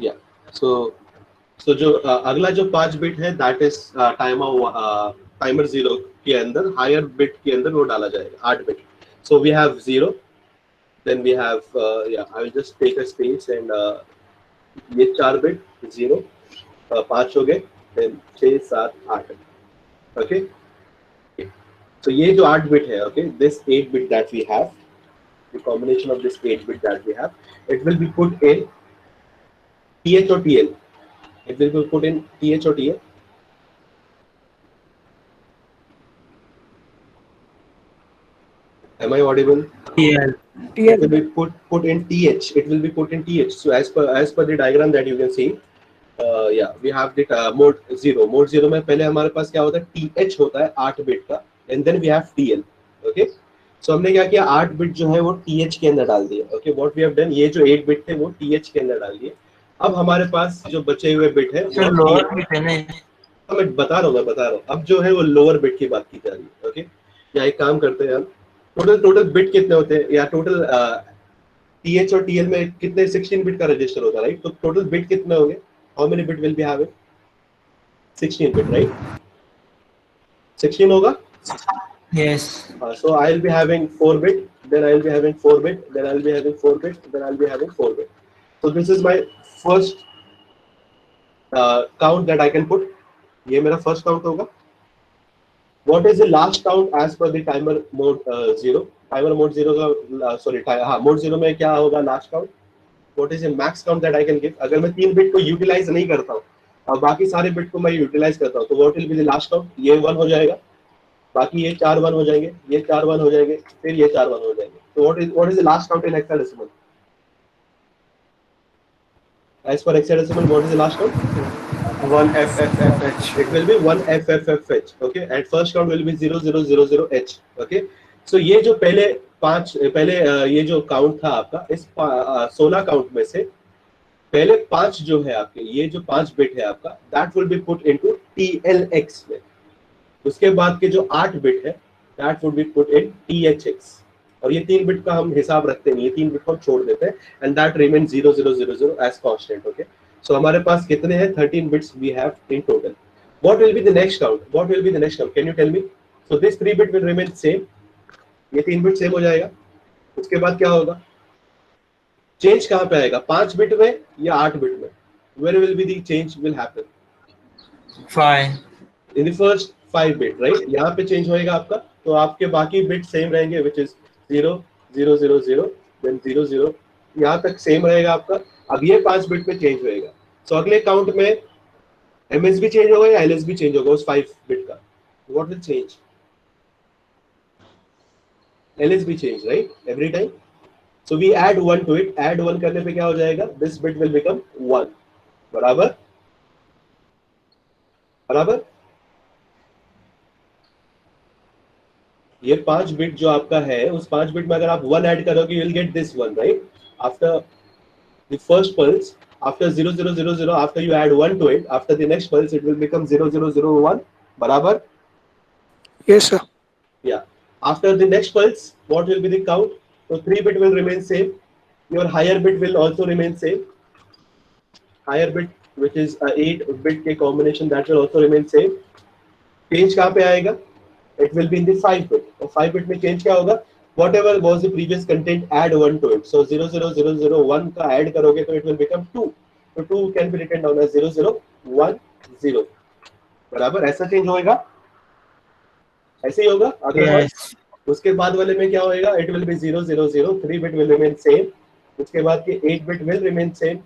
या सो जो अगला जो 5 बिट है दैट इज टाइमर 0 के अंदर हायर बिट के अंदर वो डाला जाएगा 8 bit. So we have 0, then we have I will just take a space and ये 4 बिट 0 5 हो गए, देन 6 7 8. ओके, so ये जो 8 bit है, okay, this 8 bit that we have, the combination of this 8 bit that we have, it will be put in TH or TL. It will be put in TH or TL. Am I audible? TL. It will be put in TH. It will be put in TH. So as per the diagram that you can see, yeah, we have the mode 0. Mode 0 में पहले हमारे पास क्या होता है, TH होता है 8 bit का, and then we have TL. Okay. So हमने क्या किया, 8 बिट जो है वो TH के अंदर डाल दिया. Okay, what we have done, ये जो 8 बिट थे वो TH के अंदर डाल दिए. अब हमारे पास जो बचे हुए बिट है वो लोअर बिट है ना. मैं बता रहा हूँ. अब जो है वो लोअर बिट की बात की जा रही है. ओके, या एक काम करते हैं हम, टोटल बिट कितने होते हैं, या टोटल TH और TL में कितने 16 बिट का रजिस्टर होता है, राइट? तो टोटल बिट कितने होंगे, how many bit will be having? 16 bit, right? 16 होगा. Yes. So I will be having 4 bit, then I will be having 4 bit, then I will be having 4 bit, then I will be having 4 bit. So this is my first count that I can put. ये मेरा first count होगा. What is the last count as per the timer mode 0? Timer mode 0 का sorry हाँ mode 0 में क्या होगा last count? What is the max count that I can give? अगर मैं 3 बिट को यूटिलाइज नहीं करता हूँ और बाकी सारे बिट को मैं यूटिलाइज करता हूँ, तो what will be the last count? ये 1 हो जाएगा, बाकी ये 4 1 हो जाएंगे, ये 4 1 हो जाएंगे, फिर ये 4 1 हो जाएंगे. तो what is the last count in hexadecimal? As per hexadecimal, what is the last count? 1FFFH. It will be 1FFFH. Okay, and first count will be 0000H. Okay, so ये जो पहले ये जो काउंट था आपका, इस 16 काउंट में से पहले 5 जो है आपके, ये जो 5 बिट है आपका, that will B put into TLX में. उसके बाद के जो 8 बिट है that would be put in THX. और ये 3 बिट का हम हिसाब रखते नहीं, ये 3 बिट को हम छोड़ देते हैं, and that remain 0000 as constant. Okay, so हमारे पास कितने हैं, 13 bits we have in total. What will be the next count? What will be the next count? Can you tell me? So this 3 bit will remain same, ये 3 bit same हो जाएगा. उसके बाद क्या होगा, चेंज कहां पे आएगा, 5 बिट में या 8 बिट में? Where will be the change will happen? 5 in the first 5 bit, right? यहाँ पे चेंज होएगा आपका, तो आपके बाकी बिट सेम रहेंगे, विच इज 0 0 0 0 देन 0 0, यहाँ तक सेम रहेगा आपका. अब ये 5 बिट में चेंज होएगा. सो अगले काउंट में MS भी चेंज होगा या LS भी चेंज होगा उस 5 बिट का? What will change? LS भी change, right, every time. So we add 1 to it. Add 1 करने पे क्या हो जाएगा, दिस बिट विल बिकम 1. बराबर बराबर. ये 5 बिट जो आपका है, उस 5 बिट में अगर आप 1 ऐड करोगे, you will get this 1, right? After the first pulse, after 0000, after you add 1 to it, after the next pulse it will become 0001. barabar? Yes, sir. Yeah. After the next pulse, what will be the count? So 3 bit will remain same, your higher bit will also remain same, higher bit which is 8 bit के combination, that will also remain same. change कहाँ पे आएगा? It will be in the 5 bit. और 5 bit में change क्या होगा? Whatever was the previous content, add 1 to it. So 00001 का add करोगे तो it will become 2. So 2 can be written down as 0010. बराबर, ऐसा चेंज होएगा, ऐसे ही होगा. अगर उसके बाद वाले में क्या होएगा, it will be 000, 3 bit will remain same. उसके बाद के 8 bit will remain same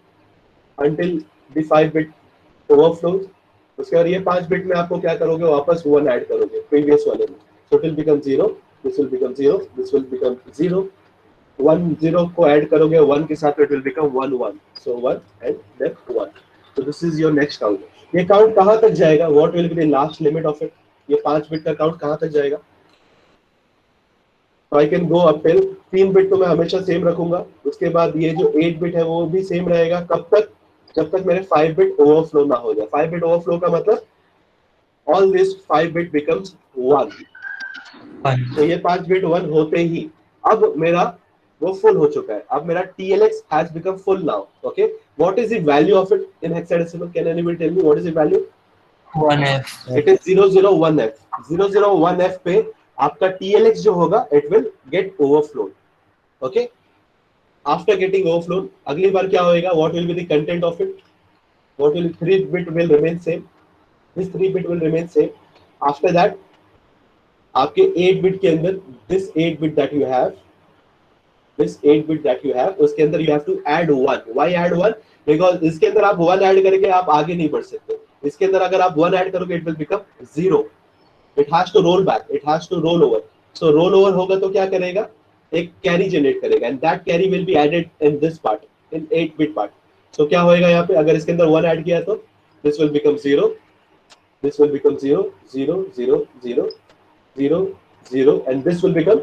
until the 5 bit overflows. उसके बाद ये 5 बिट में आपको क्या करोगे, वापस 1 ऐड करोगे प्रीवियस वाले में. So it will become 0, this will become 0, this will become 0. 1 0 को ऐड करोगे 1 के साथ, it will become 1 1. So 1 and then 1. So this is your next count. ये काउंट कहाँ तक जाएगा? What will be the last limit of it? ये 5 bit का काउंट कहाँ तक जाएगा? So I can go up till 3 bit तो मैं हमेशा सेम रखूंगा. उसके बाद ये जो 8 बिट है वो भी सेम रहेगा. कब तक? जब तक मेरे 5 बिट ओवरफ्लो ना हो जाए. 5 बिट ओवरफ्लो का मतलब all this 5 bit becomes 1. तो ये 5 बिट 1 होते ही अब मेरा वो फुल हो चुका है. अब मेरा TLX has become full now. Okay, what is the value of it in hexadecimal? Can anybody tell me what is the value? 1F. It is 001F. 001F पे आपका TLX जो होगा it will get overflowed. Okay, after getting overflowed, अगली बार क्या होएगा? What will be the content of it? What will 3 bit will remain same. This 3 bit will remain same. After that, आपके 8 bit के अंदर this 8 bit that you have, उसके अंदर you have to add 1. Why add 1? Because इसके अंदर आप 1 add करके आप आगे नहीं बढ़ सकते. इसके अंदर अगर आप 1 ऐड करोगे it will become 0. It has to roll back. It has to roll over. So roll over होगा तो क्या करेगा? एक कैरी जनरेट करेगा and that carry will be added in this part, in 8 bit part. So क्या होएगा यहाँ पे? अगर इसके अंदर 1 ऐड किया तो this will become 0. This will become 0, 0, 0, 0, 0, 0 and this will become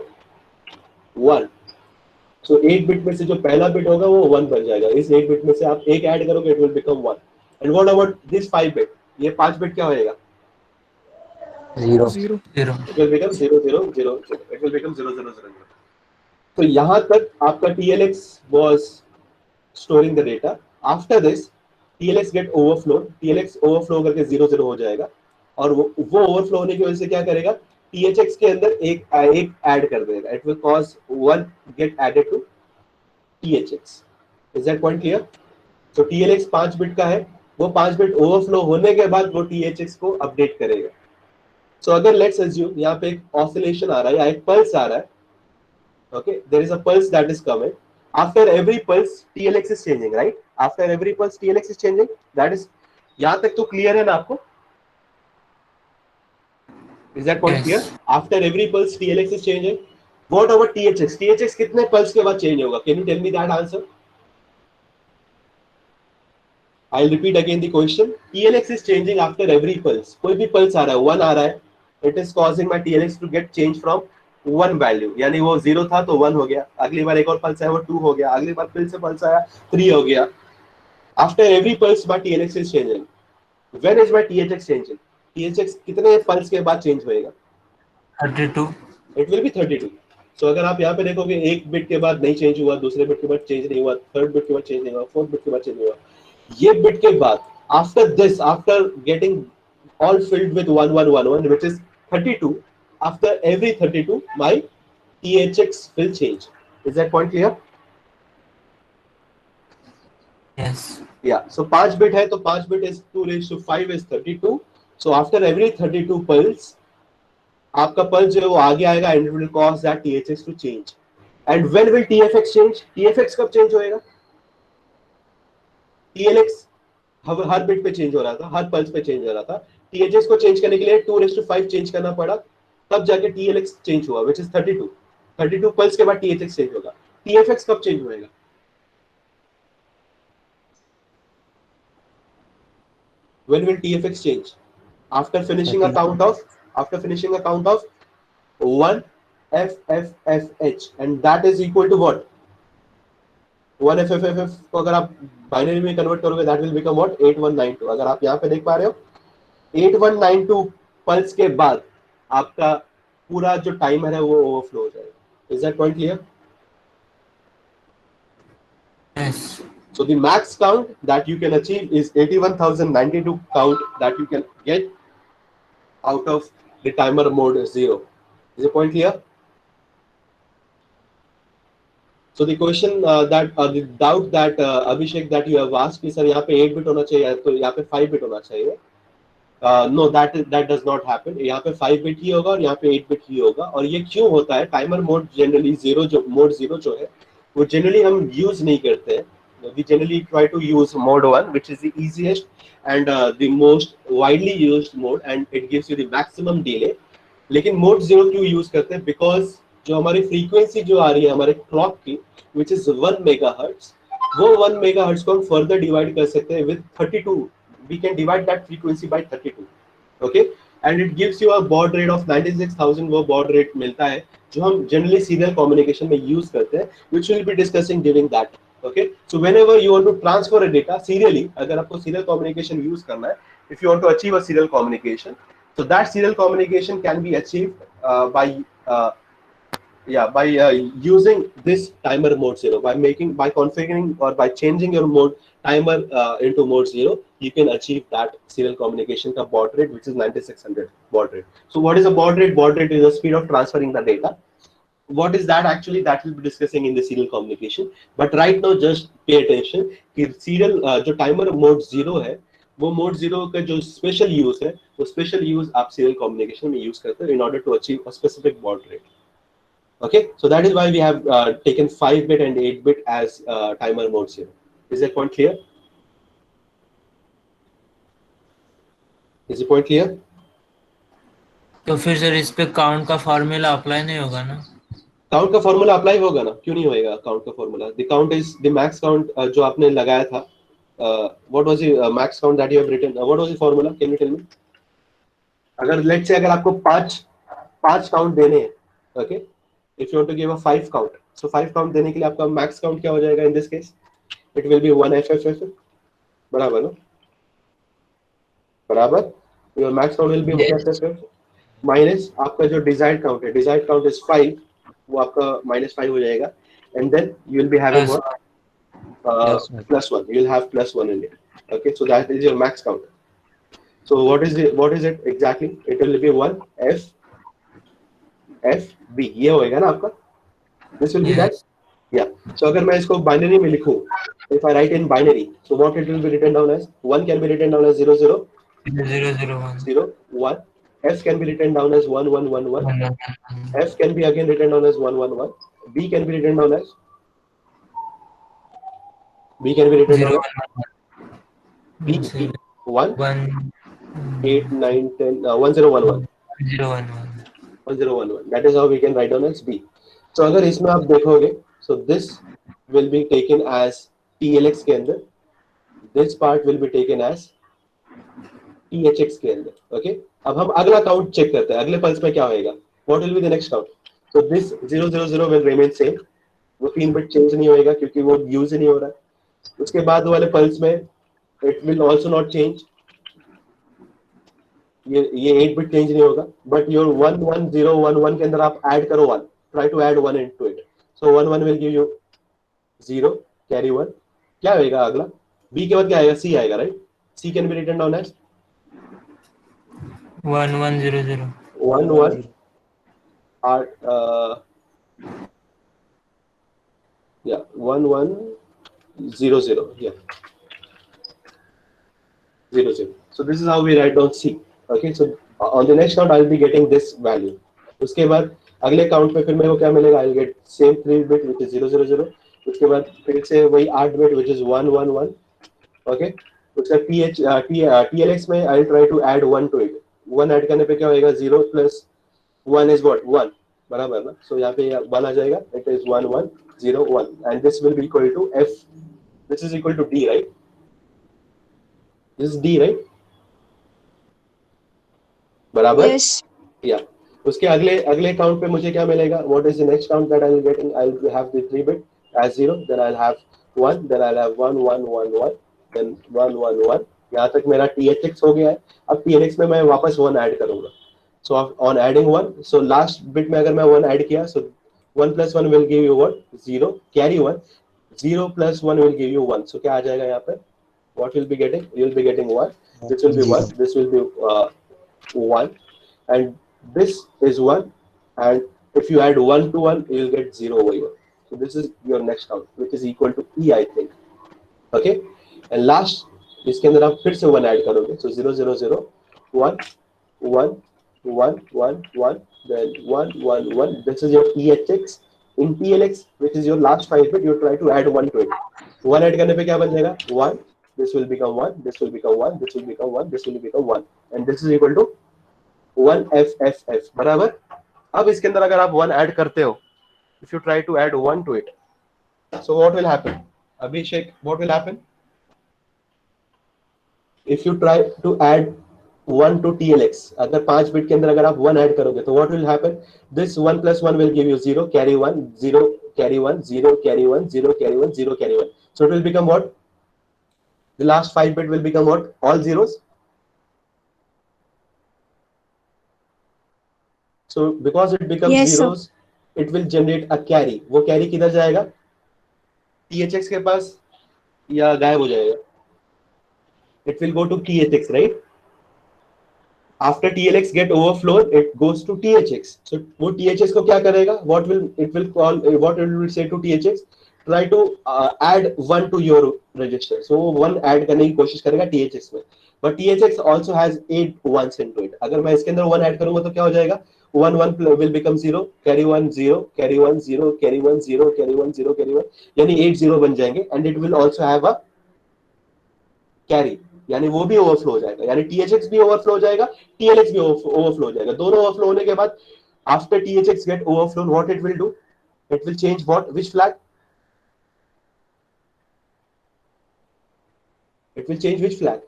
1. So 8 bit में से जो पहला बिट होगा वो 1 बन जाएगा. इस 8 बिट में से आप एक ऐड करोगे it will become 1. And what about this 5 bit? ये 5 बिट क्या होएगा? 0. 0. It will become 0, 0, 0, 0. It will become 0, 0, 0, 0. तो यहाँ तक आपका TLX was storing the data. After this TLX get overflow. TLX overflow करके 0, 0 हो जाएगा और वो overflow होने की वजह से क्या करेगा? THX के अंदर एक ऐड कर देगा. It will cause 1 get added to THX. Is that point clear? So TLX 5 bit का है, वो 5 बिट ओवरफ्लो होने के बाद वो THX को अपडेट करेगा. So अगर let's assume यहाँ पे एक ऑसिलेशन आ रहा है या एक पल्स आ रहा है. Okay, there is a pulse that is coming. After every pulse TLX is changing, right? After every pulse TLX is changing. That is, यहाँ तक तो क्लियर है ना आपको? Is that point clear? After every pulse TLX is changing. What about THX? THX कितने pulse के बाद change होगा? Can you tell me that answer? I'll repeat again the question. TLX is changing after every pulse. कोई भी pulse आ रहा है, 1 आ रहा है. It is causing my TLX to get changed from 1 value. यानी वो 0 था तो 1 हो गया. अगली बार एक और pulse आया वो 2 हो गया. अगली बार फिर से pulse आया 3 हो गया. After every pulse my TLX is changing. When is my THX changing? THX कितने pulse के बाद change होएगा? 32. It will be 32. So अगर आप यहाँ पे देखोगे एक बिट के बाद नहीं चेंज हुआ, दूसरे बिट के बाद चेंज नहीं हुआ, थर्ड बिट के बाद चेंज नहीं हुआ, फोर्थ बिट के बाद चेंज नहीं हुआ, ये बिट के बाद after this, after getting all filled with 1111 which is 32, after every 32 my THX will change. Is that point clear? Yes. Yeah. So 5 bit है तो 5 bit is 2 raised to 5 is 32. So after every 32 pulse आपका pulse जो है वो आगे आएगा and it will cause that THX to change. And when will TFX change? TFX कब change होएगा? TLX हर बिट पे चेंज हो रहा था, हर पल्स पे चेंज हो रहा था. THX को चेंज करने के लिए 2:5 चेंज करना पड़ा, तब जाके TLX चेंज हुआ which is 32. 32 पल्स के बाद THX चेंज होगा. TFX कब चेंज होएगा? When will TFX change? After finishing a count of 1 FFFH and that is equal to what? 1 FFFF को अगर आप बाइनरी में कन्वर्ट करोगे that will become what? 8192. अगर आप यहाँ पे देख पा रहे हो 8192 पल्स के बाद आपका पूरा जो टाइमर है वो ओवरफ्लो हो जाएगा. Is that point clear? Yes. So the max count that you can achieve is 81,092 count that you can get out of the timer mode 0. Is the point clear? So the question the doubt that Abhishek that you have asked is sir यहाँ पे 8 bit होना चाहिए तो यहाँ पे 5 bit होना चाहिए. No, that does not happen. यहाँ पे 5 bit ही होगा और यहाँ पे 8 bit ही होगा. और ये क्यों होता है? टाइमर मोड जनरली मोड 0 जो है वो जनरली हम यूज नहीं करते हैं. We generally try to use mode 1 which is the easiest and the most widely used mode and it gives you the maximum delay. लेकिन मोड 0 क्यों यूज करते हैं? Because जो हमारी फ्रीक्वेंसी जो आ रही है हमारे क्लॉक की which is 1 मेगाहर्ट्ज, वो 1 मेगाहर्ट्ज को हम फर्दर डिवाइड कर सकते हैं with 32. We can divide that frequency by 32. Okay, and it gives you a baud rate of 96,000. वो baud rate मिलता है जो हम generally serial communication में use करते हैं, which we will be discussing during that. Okay, so whenever you want to transfer a data serially, अगर आपको serial communication use करना है, if you want to achieve a serial communication, so that serial communication can be achieved by Yeah, by using this timer mode 0, by configuring or by changing your mode timer into mode 0, you can achieve that serial communication ka baud rate, which is 9600 baud rate. So what is a baud rate? Baud rate is the speed of transferring the data. What is that actually? That we'll be discussing in the serial communication. But right now just pay attention कि serial जो timer mode 0 है, वो mode 0 का जो special use है, वो special use आप serial communication में use करते हो in order to achieve a specific baud rate. Okay, so that is why we have taken 5-bit and 8-bit as timer modes here. Is that point clear? Is the point clear? तो फिर sir इस पे count का formula apply नहीं होगा ना? Count का formula apply होगा ना, क्यों नहीं होएगा काउंट का formula? The count is the max count जो आपने लगाया था. What was the max count that you have written? What was the formula? Can you tell me? अगर लेट्स से अगर आपको पांच काउंट देने हैं, okay, if you want to give a 5 count, so 5 count देने के लिए आपका मैक्स काउंट क्या हो जाएगा in this case? It will be 1FFF, बराबर ना? बराबर. Your max count will be 1FFF minus आपका जो डिजायर्ड काउंट है, डिजायर्ड काउंट इज 5, वो आपका -5 हो जाएगा. And then you will be having what? +1. You will have +1 in it. Okay, so that is your max count. So what is it exactly? It will be 1FFB. ये होएगा ना आपका? This will be that. Yeah. So अगर मैं इसको binary में लिखूं, if I write in binary, so what it will be written down as? 1 can be written down as 0 0 0 0 1 0 1. F can be written down as 1 1 1 1. F can be again written down as 1 1 1. B can be written down as 1 B 1 8 9 10 1011 1011. That is how we can write down as B. So अगर इसमें आप देखोगे, so this will be taken as TLX के अंदर, this part will be taken as THX के अंदर. Okay, अब हम अगला काउंट चेक करते हैं. अगले पल्स में क्या होएगा? What will be the next count? So this 000 will remain same. वो 3 बिट चेंज नहीं होएगा क्योंकि वो यूज ही नहीं हो रहा है. उसके बाद वाले पल्स में it will also not change. ये 8 बिट चेंज नहीं होगा. बट योर 11011 के अंदर आप ऐड करो 1. Try to add 1 into it. So 11 will give you 0, carry 1. क्या होएगा अगला? बी के बाद क्या आएगा? सी आएगा, right? C can be written down as 1 1 0 0 1 1 or yeah 1 1 0 0. Yeah, 0 0. So this is how we write down C. Okay, so on the next count I'll be getting this value. उसके बाद अगले count पे फिर मेरे को क्या मिलेगा? I'll get same 3 bit which is 0 0 0. उसके बाद फिर से वही 8 bit which is 1 1 1. Okay, उसका TLX में I'll try to add 1 to it. 1 add करने पे क्या होएगा? 0 plus 1 is what? 1, बराबर ना? So यहाँ पे 1 आ जाएगा. It is 1 1 0 1 and this will be equal to F. This is equal to D, right? This is D, right? बराबर. Yes. Yeah. उसके अगले काउंट पे मुझे क्या मिलेगा? What is the next count that I will get? I'll have the 3 bit as 0, then I'll have 1, then I'll have 1 1 1 1, then 1 1 1. यहाँ तक मेरा THX हो गया है. अब TLX में मैं वापस 1 ऐड करूंगा. So on adding 1, so last bit में अगर मैं 1 ऐड किया, so 1 plus 1 will give you what? 0, carry 1. 0 plus 1 will give you 1. So क्या आ जाएगा यहाँ पे? What you'll be getting? You'll be getting 1. This will be 1. This will be 1. And this is 1. And if you add 1 to 1, you'll get 0 over here. So this is your next count, which is equal to E, I think. Okay. And last, इसके अंदर आप फिर से 1 add करोगे. So 0 0 0 1 1 1 1 1, then 1 1 1. This is your THX. In TLX, which is your last 5 bit, you try to add 1 to it. 1 add करने पे क्या बन जाएगा? 1. This will become 1. This will become 1. This will become 1. This will become 1. And this is equal to 1FFF. बराबर. अब इसके अंदर अगर आप 1 ऐड करते हो, if you try to add 1 to it, so what will happen? Abhishek, what will happen? If you try to add 1 to TLX, अगर 5 bit के अंदर अगर आप 1 ऐड करोगे, तो what will happen? This 1 plus 1 will give you 0, carry 1, 0, carry 1, 0, carry 1, 0, carry 1, 0, carry 1. So it will become what? The last 5 bit will become what? All zeros. So because it becomes Yes, sir. zeros, it will generate a carry. वो carry किधर जाएगा? THX के पास या गायब हो जाएगा? It will go to THX, right? After TLX get overflowed, it goes to THX. So वो THX को क्या करेगा? What it will say to THX? Try to add one to your register. So वो one add करने की कोशिश करेगा THX में. But THX also has 8 ones into it. अगर मैं इसके अंदर one add करूंगा तो क्या हो जाएगा? 1 will become 0, carry 1 0, carry 1 0, carry 1 0, carry 1 0, carry 1, यानी 8 0 बन जाएंगे. And it will also have a carry, यानी वो भी ओवरफ्लो हो जाएगा, यानी THX भी ओवरफ्लो हो जाएगा, TLX भी ओवरफ्लो हो जाएगा. दोनों ओवरफ्लो होने के बाद after THX get overflown, what it will do? It will change what? Which flag? It will change which flag?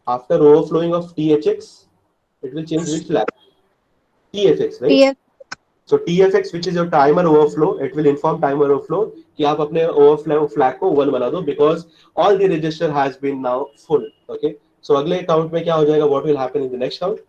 After overflowing of THX, it will change which flag? TFX, right? TF So TFX, which is your timer overflow, it will inform timer overflow कि आप अपने overflow flag को 1 बना दो, because all the register has been now full. Okay. So अगले count में क्या हो जाएगा? What will happen in the next count?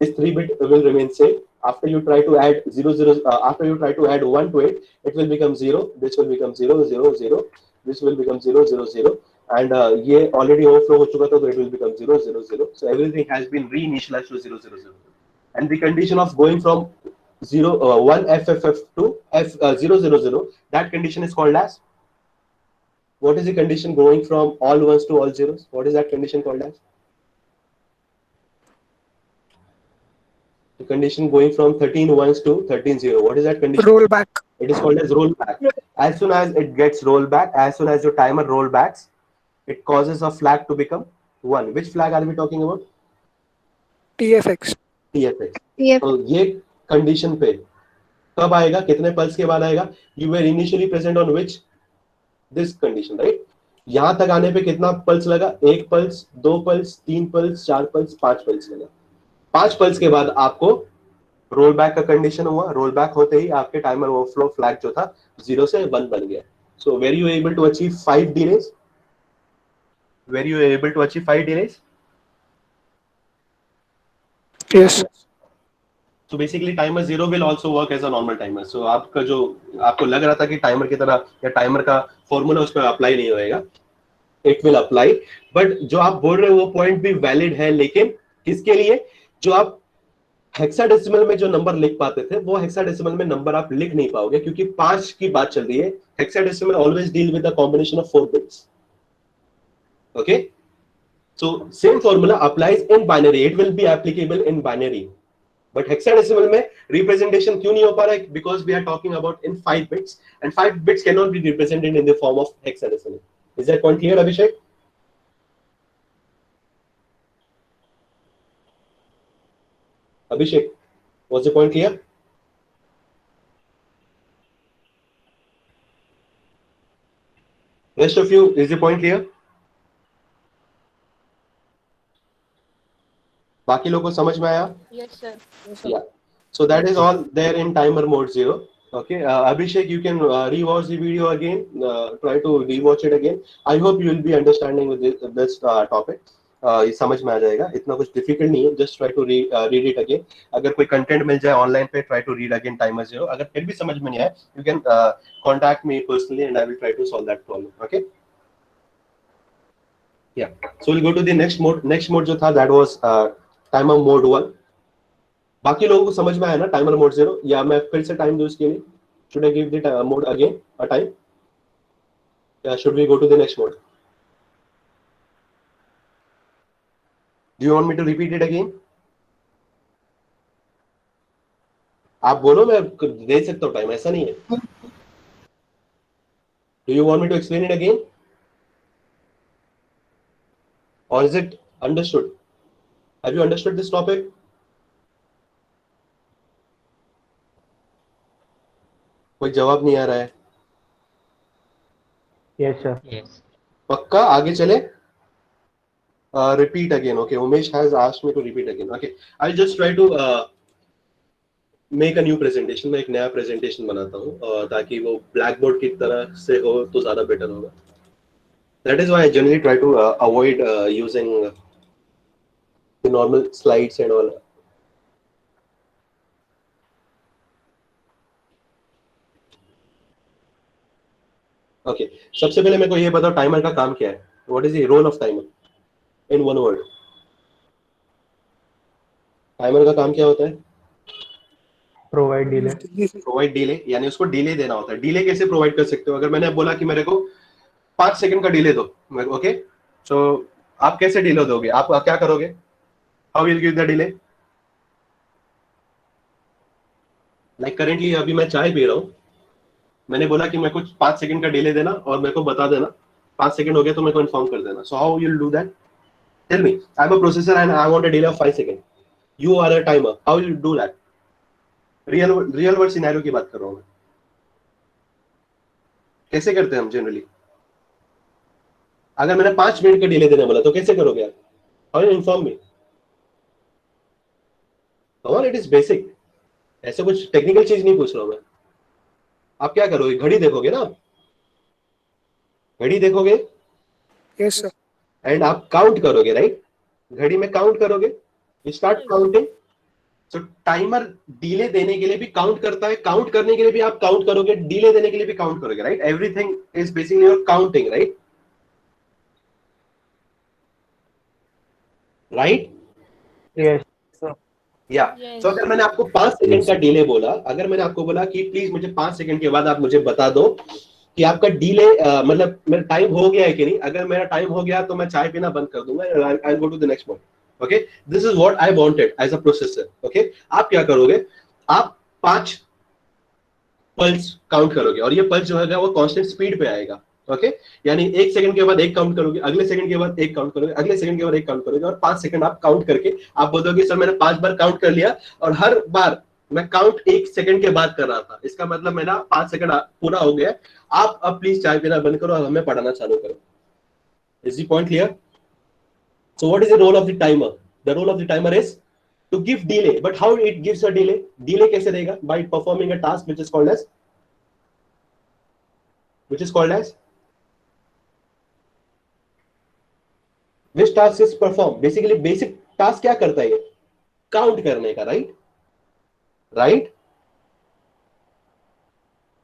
This 3 bit will remain same. After you try to add 0 after you try to add 1 to it, it will become 0. This will become 0 0 0. This will become 0 0 0. And ये already overflow हो चुका था, so it will become 0 0 0. So everything has been reinitialized to 0 0 0. And the condition of going from 1 FFF to F 0 0 0, that condition is called as, what is the condition going from all ones to all zeros? What is that condition called as? The condition going from 13 ones to 13 0. What is that condition? Roll back. It is called as rollback. As soon as it gets rollback, as soon as your timer rollbacks, it causes a flag to become 1. Which flag are we talking about? TFX. TFX. TF तो ये condition पे कब आएगा, कितने pulse के बाद आएगा? You were initially present on which? This condition, right? यहां तक आने पे कितना पल्स लगा? 1 pulse, 2 pulse, 3 pulse, 4 pulse, 5 pulse लगा. 5 पल्स के बाद आपको रोल बैक का कंडीशन हुआ. रोल बैक होते ही आपके टाइमर ओवरफ्लो फ्लैग जो था 0 से 1 बन गया. So were you able to achieve 5 delays? Were you able to achieve 5 delays? Yes. So basically timer 0 will also work as a normal timer. So आपका जो आपको लग रहा था कि टाइमर की तरह या टाइमर का फॉर्मूला उस पर अप्लाई नहीं होएगा, it will apply. But जो आप बोल रहे हो वो पॉइंट भी वैलिड है, लेकिन किसके लिए? जो आप हेक्साडेसिमल में जो नंबर लिख पाते थे, वो हेक्साडेसिमल में नंबर आप लिख नहीं पाओगे, क्योंकि 5 की बात चल रही है. Hexadecimal always deal with the combination of 4 bits. Okay, so same formula applies in binary. It will be applicable in binary. But hexadecimal में representation क्यों नहीं हो पा रहा है? Because we are talking about in 5 bits, and 5 bits cannot be represented in the form of hexadecimal. Is that point clear, Abhishek? Abhishek, was the point clear? Rest of you, is the point clear? बाकी लोगों को समझ में आया? Yes, sir. Yeah. So that is all there in timer mode 0. Okay, Abhishek, you can rewatch the video again. Try to rewatch it again. I hope you will be understanding with this topic. ये समझ में आ जाएगा. इतना कुछ difficult नहीं है. Just try to read it again. अगर कोई content मिल जाए online पे, try to read again timer 0. अगर फिर भी समझ में नहीं आए, you can contact me personally and I will try to solve that problem. Okay. Yeah. So we'll go to the next mode. Next mode जो था, that was टाइमर मोड 1. बाकी लोगों को समझ में आया ना टाइमर मोड 0? या मैं फिर से टाइम दूं इसके लिए? Should I give the mode again a time, या should we go to the next mode? Do you want me to repeat it again? आप बोलो, मैं दे सकता हूं टाइम, ऐसा नहीं है. Do you want me to explain it again, और is it understood? Have you understood this topic? कोई जवाब नहीं आ रहा है. Yes, sir. Yes. पक्का आगे चले? Repeat again. Okay, Umesh has asked me to repeat again. Okay, I'll just try to make a new presentation. मैं एक नया presentation बनाता हूँ ताकि वो blackboard की तरह से हो तो ज़्यादा better होगा. That is why I generally try to avoid using the normal slides and all. Okay, सबसे पहले मेरे को ये बताओ टाइमर का काम क्या है? What is the role of timer? In one word. Timer का काम क्या होता है? Provide delay. प्रोवाइड डिले, यानी उसको डिले देना होता है। डिले कैसे प्रोवाइड कर सकते हो? अगर मैंने बोला कि मेरे को 5 सेकंड का डिले दो, ओके, तो आप कैसे डिले दोगे? आप क्या करोगे? How will give the delay? Like currently अभी मैं चाय पी रहा हूँ, मैंने बोला कि मेरे को 5 सेकंड का डिले देना और मेरे को बता देना 5 सेकंड हो गया तो मेरे को इन्फॉर्म कर देना। So how will do that? Tell me, I am a processor and I want a delay of 5 second, you are a timer, how will you do that? Real world scenario की बात कर रहा हूँ मैं। कैसे करते हैं हम जनरली? अगर मैंने 5 मिनट का डिले देने बोला तो कैसे करोगे आप? How will inform me? और इट इज बेसिक, ऐसे कुछ टेक्निकल चीज नहीं पूछ रहा हूं मैं। आप क्या करोगे? घड़ी देखोगे ना, आप घड़ी देखोगे Yes, sir. एंड आप काउंट करोगे, राइट? घड़ी में काउंट करोगे, you start counting. So timer delay देने के लिए भी काउंट करता है, काउंट करने के लिए भी आप काउंट करोगे, डिले देने के लिए भी काउंट करोगे, right? Everything is basically your counting, right? Right? Yes या तो अगर मैंने आपको 5 सेकंड का डिले बोला, अगर मैंने आपको बोला कि प्लीज मुझे 5 सेकंड के बाद आप मुझे बता दो कि आपका डिले मतलब मेरा टाइम हो गया है कि नहीं। अगर मेरा टाइम हो गया तो मैं चाय पीना बंद कर दूंगा, I will go to the next point. Okay, this is what I wanted as a processor. Okay, आप क्या करोगे? आप 5 पल्स काउंट करोगे और ये पल्स जो है वो कांस्टेंट स्पीड पे आएगा। ओके, यानी 1 सेकंड के बाद एक काउंट करोगे, अगले सेकंड के बाद एक काउंट करोगे, अगले सेकंड के बाद एक काउंट करोगे और 5 सेकंड आप काउंट करके आप बोलोगे सर मैंने 5 बार काउंट कर लिया और हर बार मैं काउंट 1 सेकंड के बाद कर रहा था, इसका मतलब मेरा 5 सेकंड पूरा हो गया। आप अब प्लीज चाय पीना बंद करो और हमें पढ़ाना चालू करो। Is the point clear? So what is the role of the timer? The role of the timer is to give delay, but how it gives a delay? Delay कैसे देगा? By performing a task which is called as which task is performed? Basically basic task क्या करता है? ये count करने का, right? Right?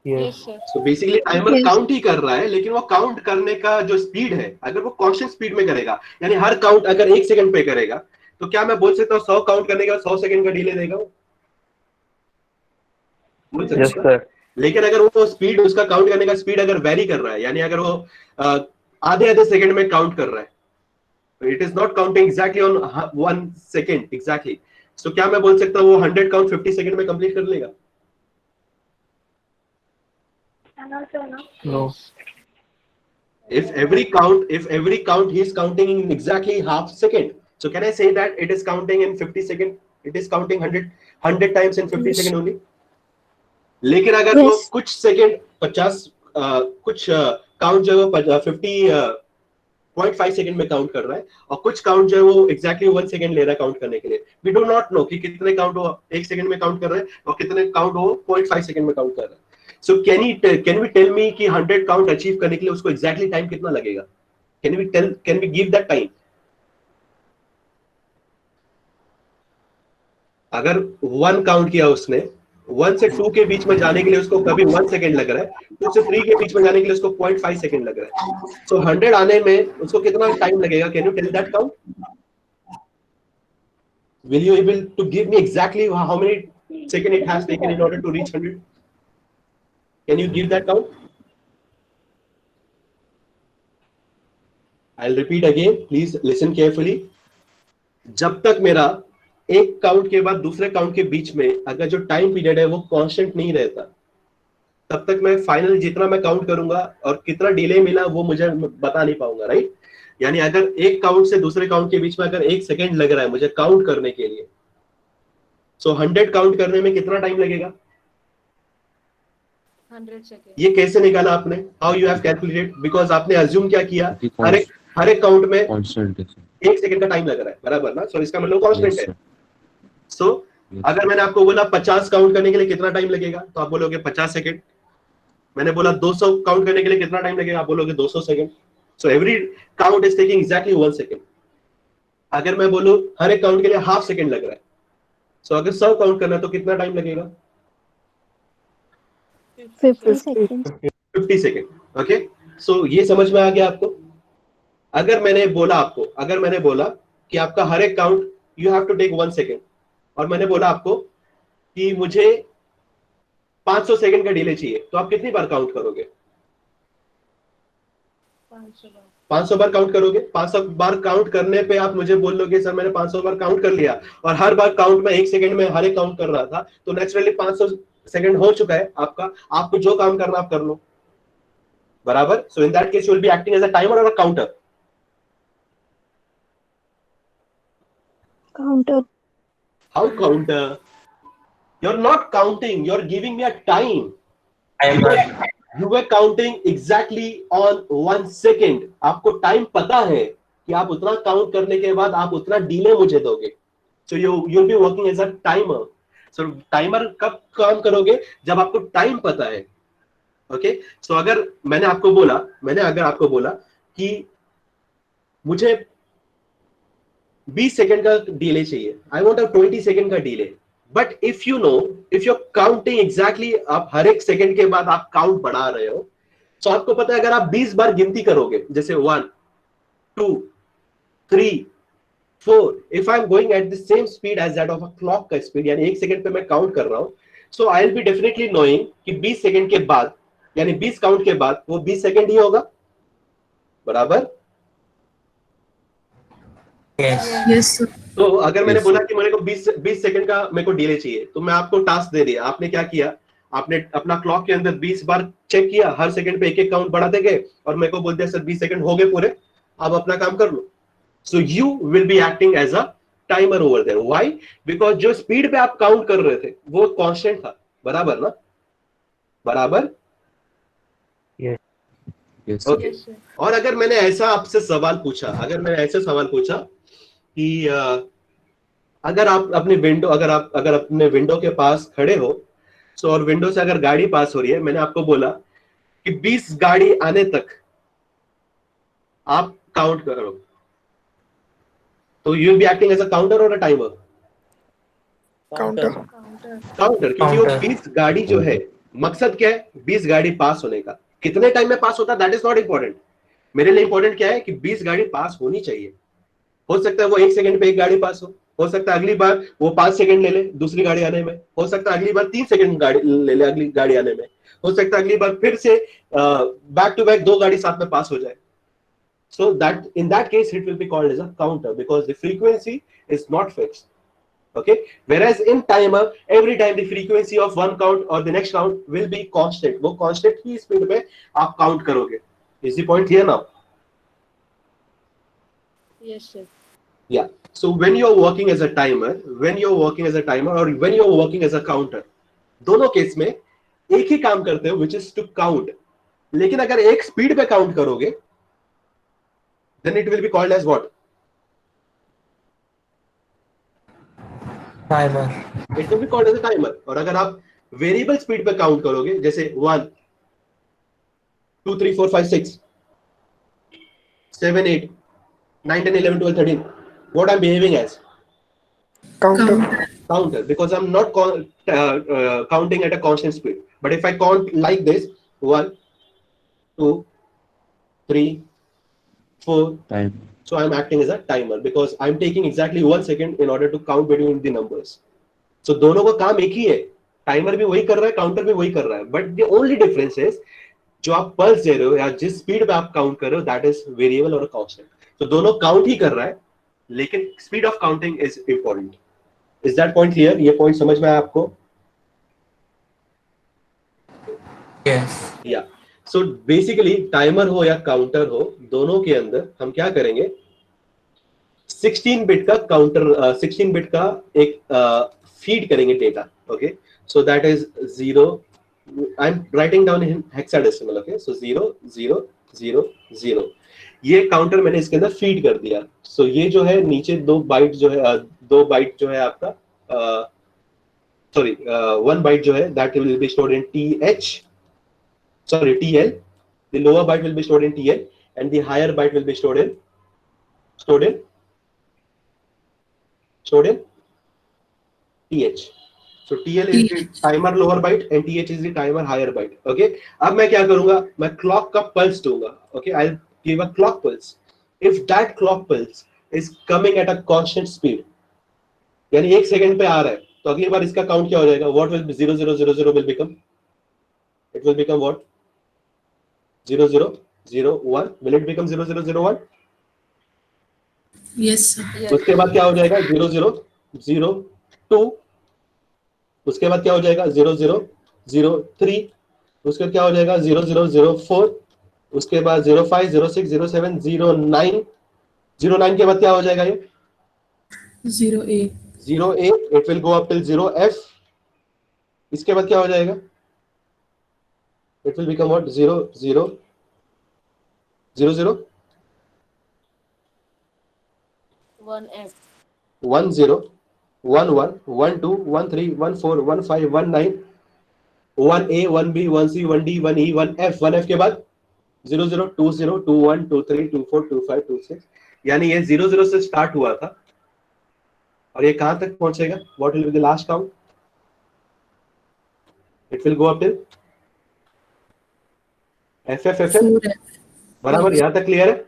Yes so basically timer count ही कर रहा है, लेकिन वो काउंट करने का जो स्पीड है, अगर वो कांस्टेंट स्पीड में करेगा, यानी हर काउंट अगर 1 सेकंड पे करेगा, तो क्या मैं बोल सकता हूँ 100 काउंट करने के बाद 100 सेकंड का डिले देगा? बोल सकता यस हूँ। सर लेकिन अगर वो स्पीड, उसका काउंट करने का स्पीड अगर वेरी कर रहा है, यानी अगर वो आधे आधे सेकंड में काउंट कर रहा है, तो it is not counting exactly on 1 second exactly. So क्या मैं बोल सकता हूँ वो 100 काउंट 50 सेकंड में कंप्लीट कर लेगा? No If every count he is counting in exactly half second, so can I say that it is counting in 50 second? It is counting 100 times in 50 second only. लेकिन अगर वो कुछ second 50 कुछ count जो है 50.5 second में count कर रहा है और कुछ काउंट जो है वो एग्जैक्टली 1 सेकंड ले रहा है काउंट करने के लिए। वी डू नॉट नो कि कितने काउंट वो 1 सेकंड में काउंट कर रहे हैं और कितने काउंट वो 0.5 सेकंड में काउंट कर रहा है। So can we tell me कि 100 काउंट अचीव करने के लिए उसको एग्जैक्टली टाइम कितना लगेगा? Can we give that time? अगर 1 काउंट किया उसने, 1 से 2 के बीच में जाने के लिए उसको कभी 1 सेकंड लग रहा है, 2 से 3 के बीच में जाने के लिए उसको 0.5 सेकंड लग रहा है। सो 100 आने में उसको कितना टाइम लगेगा? Can you tell that count? Will you able to give me exactly how many seconds it has taken in order to reach 100? Can you give that count? I'll repeat again. Please listen carefully. जब तक मेरा एक count के बाद दूसरे count के बीच में अगर जो टाइम पीरियड है वो कांस्टेंट नहीं रहता, तब तक मैं फाइनल जितना मैं काउंट करूंगा और कितना डिले मिला वो मुझे बता नहीं पाऊंगा, राइट? यानी अगर एक काउंट से दूसरे काउंट के बीच में अगर 1 सेकंड लग रहा है मुझे काउंट करने के लिए, सो 100 काउंट करने में कितना टाइम लगेगा? 100 सेकंड। ये कैसे निकाला आपने? How you have calculated? Because आपने अज्यूम क्या किया, हर एक काउंट में कांस्टेंट 1 सेकंड का टाइम लग रहा है, बराबर ना? सो इसका मतलब कांस्टेंट है। सो अगर मैंने आपको बोला 50 काउंट करने के लिए कितना टाइम लगेगा, तो आप बोलोगे 50 सेकंड। मैंने बोला 200 काउंट करने के लिए कितना टाइम लगेगा, आप बोलोगे 200 second. So every count is taking exactly 1 second. अगर मैं बोलूं हर एक काउंट के लिए हाफ सेकेंड लग रहा है, सो अगर 100 काउंट करना है तो कितना टाइम लगेगा? 50 seconds. 50 सेकेंड. ओके, सो ये समझ में आ गया आपको? अगर मैंने बोला कि आपका हर एक count you have to take 1 second, और मैंने बोला आपको कि मुझे 500 सेकेंड का डिले चाहिए, तो आप कितनी बार काउंट करोगे? 500 बार काउंट करोगे. 500 बार काउंट करने पे आप मुझे बोल लोगे सर मैंने 500 बार काउंट कर लिया, और हर बार काउंट में 1 सेकेंड में हर एक काउंट कर रहा था, तो नेचुरली 500 सेकेंड हो चुका है आपका. आपको जो काम करना आप कर लो, बराबर. So in that case you will be acting as a timer और a counter. Counter. How counter? You're not counting, you're giving me a time. You were counting exactly on 1 second. आपको टाइम पता है कि आप उतना count करने के बाद आप उतना डिले मुझे दोगे. So you'll be working as a timer. So timer कब काम करोगे? जब आपको टाइम पता है. ओके, सो अगर मैंने अगर आपको बोला कि मुझे 20 सेकंड का डिले चाहिए, आई वांट अ 20 सेकंड का delay, but if you're counting exactly, आप हर एक सेकंड के बाद आप काउंट बढ़ा रहे हो, तो आपको पता है अगर आप 20 बार गिनती करोगे, जैसे 1 2 3 4, if I am going at the same speed as that of a clock का स्पीड, यानी 1 सेकंड पे मैं काउंट कर रहा हूं, so I will be definitely knowing कि 20 सेकंड के बाद, यानी 20 काउंट के बाद वो 20 सेकंड ही होगा, बराबर. Yes, sir. तो अगर मैंने बोला कि मेरे को 20 सेकंड का मेरे को डिले चाहिए, तो मैं आपको टास्क दे दिया, आपने क्या किया, आपने अपना क्लॉक के अंदर 20 बार चेक किया, हर सेकंड पे एक एक काउंट बढ़ाते गए, और मेरे को बोल दिया सर 20 सेकंड हो गए पूरे, अब अपना काम कर लो. So you will be acting as a timer over there. Why? Because जो स्पीड पे आप काउंट कर रहे थे वो कांस्टेंट था, बराबर ना? बराबर. Yes. ओके. और अगर मैंने ऐसा आपसे सवाल पूछा, कि अगर आप अपने विंडो के पास खड़े हो, सो और विंडो से अगर गाड़ी पास हो रही है, मैंने आपको बोला कि 20 गाड़ी आने तक आप काउंट करो, तो you will be acting as a counter और अ टाइमर? Counter. काउंटर, क्योंकि वो 20 गाड़ी जो है, मकसद क्या है? 20 गाड़ी पास होने का. कितने टाइम में पास होता है दैट इज नॉट इंपॉर्टेंट. मेरे लिए इंपॉर्टेंट क्या है कि 20 गाड़ी पास होनी चाहिए. हो सकता है वो 1 सेकंड पे एक गाड़ी पास हो सकता है अगली बार वो 5 सेकंड ले ले दूसरी गाड़ी आने में, हो सकता है अगली बार 3 सेकंड गाड़ी ले ले अगली गाड़ी आने में, हो सकता है अगली बार फिर से बैक टू बैक 2 गाड़ी साथ में पास हो जाए. So that in that case it will be called as a counter because the frequency is not fixed. Okay, whereas in timer every time the frequency of one count or the next count will be constant. वो constant ही speed में आप count करोगे. Is the point clear now? Yes, sir. Yeah. So when you're working as a timer, or when you're working as a counter, दोनों case में एक ही काम करते हो, which is to count. लेकिन अगर एक स्पीड पे काउंट करोगे, then it will be called as what? Timer. It will be called as a timer. और अगर आप वेरिएबल स्पीड पे काउंट करोगे, जैसे 1 2 3 4 5 6 7 8 9 10 11 12 13, what I'm behaving as? Counter. Counter, because I'm not counting at a constant speed. But if I count like this, 1 2 3 4, Time. so I'm acting as a timer because I'm taking exactly 1 second in order to count between the numbers. So दोनों का काम एक ही है, timer भी वही कर रहा है, काउंटर भी वही कर रहा है, but the only difference is जो आप पल्स दे रहे हो या जिस स्पीड पे आप काउंट कर रहे हो दैट इज वेरिएबल और कांस्टेंट. तो दोनों काउंट ही कर रहा है, लेकिन speed of counting is important. Is that point clear? ये पॉइंट समझ में आया आपको? Yes. या सो बेसिकली टाइमर हो या काउंटर हो, दोनों के अंदर हम क्या करेंगे, 16 बिट का काउंटर, 16 बिट का एक फीड करेंगे data. Okay, so that is 0, I am writing down in hexadecimal. Okay, सो 0 0 0 0, ये काउंटर मैंने इसके अंदर फीड कर दिया. सो ये जो है नीचे 2 बाइट जो है, 2 बाइट जो है आपका, सॉरी 1 बाइट जो है that will be stored in TL. The lower byte will be stored in TL and the higher byte will be stored in stored in TH. So TL is the timer lower byte and TH is the timer higher byte. Okay. अब मैं क्या करूंगा, मैं clock का pulse दूंगा. Okay, I'll give a clock pulse. If that clock pulse is coming at a constant speed, यानी 1 second पे आ रहा है, तो अगली बार इसका काउंट क्या हो जाएगा? What will be 0000 will become? It will become what? 0001. Will it become 0001? Yes, sir. उसके बाद क्या हो जाएगा? 0002. उसके बाद क्या हो जाएगा? 0003. उसके बाद क्या हो जाएगा? 0004. उसके बाद 05, 06, 07, 09. 09 के बाद क्या हो जाएगा? ये 08. 08. It will go up till 0F. इसके बाद क्या हो जाएगा? It will become what? 00 00 1F. 10 11 12 13 14 15 19 1A 1B 1C 1D 1E 1F. 1F के बाद 00 20 21 23 24 25 26. यानी ये 00 से स्टार्ट हुआ था और ये कहां तक पहुंचेगा? What will be the last count? It will go up till FF. 4F. बराबर, यहां तक क्लियर है?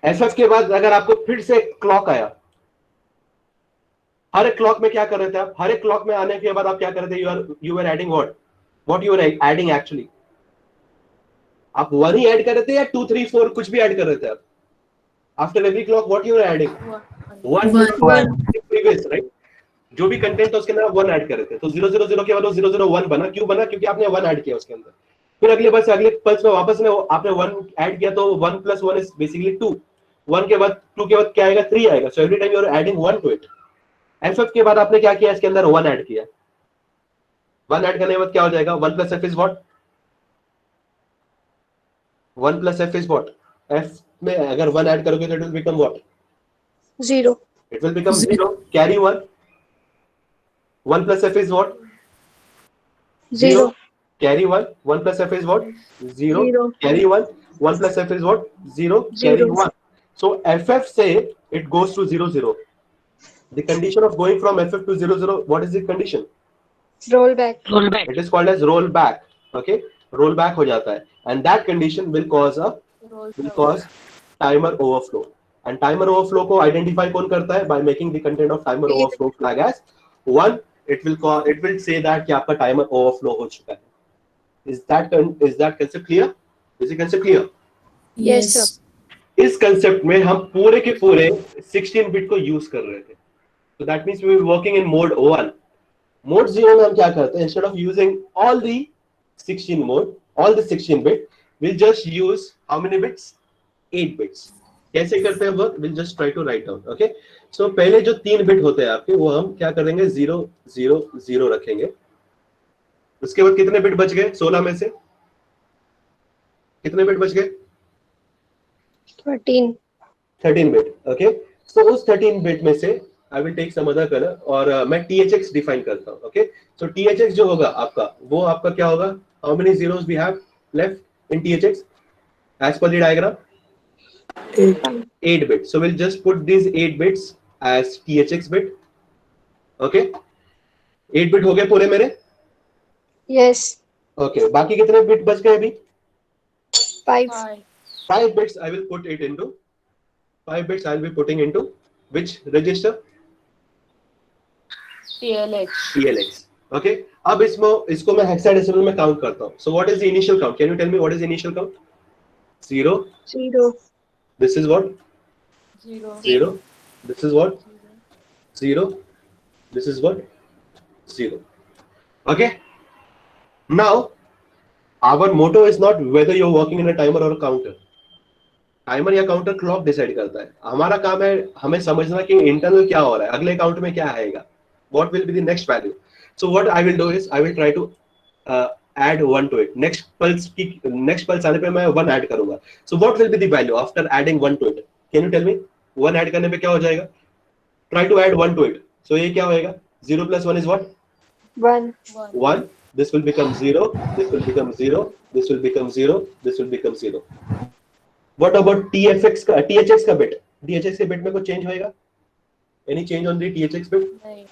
FF के बाद अगर आपको फिर से क्लॉक आया, हर एक क्लॉक में क्या कर रहे थे आप? हर एक क्लॉक में आने के बाद आप क्या कर रहे थे? You are adding what you are adding actually? आप 1 ही ऐड कर रहे थे या 2 3 4 कुछ भी ऐड कर रहे थे आप? After every clock what you are adding? 1 previous, right? जो भी कंटेंट था उसके अंदर आप 1 ऐड कर रहे थे, तो 000 के बाद वो 001 बना. क्यों बना? क्योंकि आपने 1 ऐड किया उसके अंदर. फिर अगले बस अगले पल्स में वापस में आपने 1 ऐड किया, तो 1 + 1 इज बेसिकली 2. 1 के बाद 2 के बाद क्या आएगा? 3 आएगा. So every time you are adding 1 to it. FF के बाद आपने क्या किया? इसके अंदर 1 ऐड किया. 1 ऐड करने के बाद क्या हो जाएगा? 1 + F is what? 1 + F is what? F में अगर 1 ऐड करोगे तो it will become what? 0. It will become 0. Carry 1. 1 + F is what? 0. Carry 1. 1 + F is what? 0. 0. Carry 1. 1 + F is what? 0. Carry 1. So FF say it goes to 0 0. The condition of going from FF to 0 0, what is the condition? Roll back. It is called as roll back. Okay, roll back हो जाता है, and that condition will cause timer overflow. And timer overflow को identify कौन करता है? By making the content of timer overflow flag as 1. It will say that कि आपका timer overflow हो चुका है. Is that concept clear? Is the concept clear? Yes, sir. इस कंसेप्ट में हम पूरे के पूरे 16 बिट को यूज कर रहे थे. So that means we were working in mode 1. Mode 0 में हम क्या करते हैं? Instead of using all the 16 bit, we'll just use how many bits? 8 bits. कैसे करते हैं work? We'll just try to write down. Okay. So पहले जो 3 बिट होते हैं आपके, वो हम क्या करेंगे? 0 0 0 रखेंगे. उसके बाद कितने बिट बच गए? 16 में से कितने बिट बच गए? 13 बिट. ओके. सो उस 13 बिट में से I will take some other color और मैं THX डिफाइन करता हूँ. ओके. सो THX जो होगा आपका, वो आपका क्या होगा? How many zeros we have left in THX as per the diagram? 8 bits. So we'll just put these 8 bits as THX bit. Okay. 8 bit हो गए पूरे मेरे? Yes. Okay. बाकी कितने बिट बच गए अभी? 5. 5 bits I will put it into. 5 bits I will be putting into which register? TLX. Okay. अब इसको मैं हेक्साडेसिमल में काउंट करता हूँ. So what is the initial count? Can you tell me what is the initial count? 0. 0. This is what? 0. This is what? 0. This is what? 0. Okay. Now, our motto is not whether you're working in a timer or a counter. Timer या counter clock decide करता है. हमारा काम है हमें समझना कि internal क्या हो रहा है, अगले काउंट में क्या आएगा, what will be the next value. So what I will do is I will try to add 1 to it. Next pulse आने पे मैं 1 ऐड करूंगा. So what will be the value after adding 1 to it? Can you tell me? 1 add करने पे क्या हो जाएगा? Try to add 1 to it. So ये क्या होएगा? 0 + 1 is what? 1. This will become 0. This will become 0. This will become 0. This will become 0. What about THX का bit? THX के बिट में कुछ चेंज होएगा? Any change on the THX bit? Nine.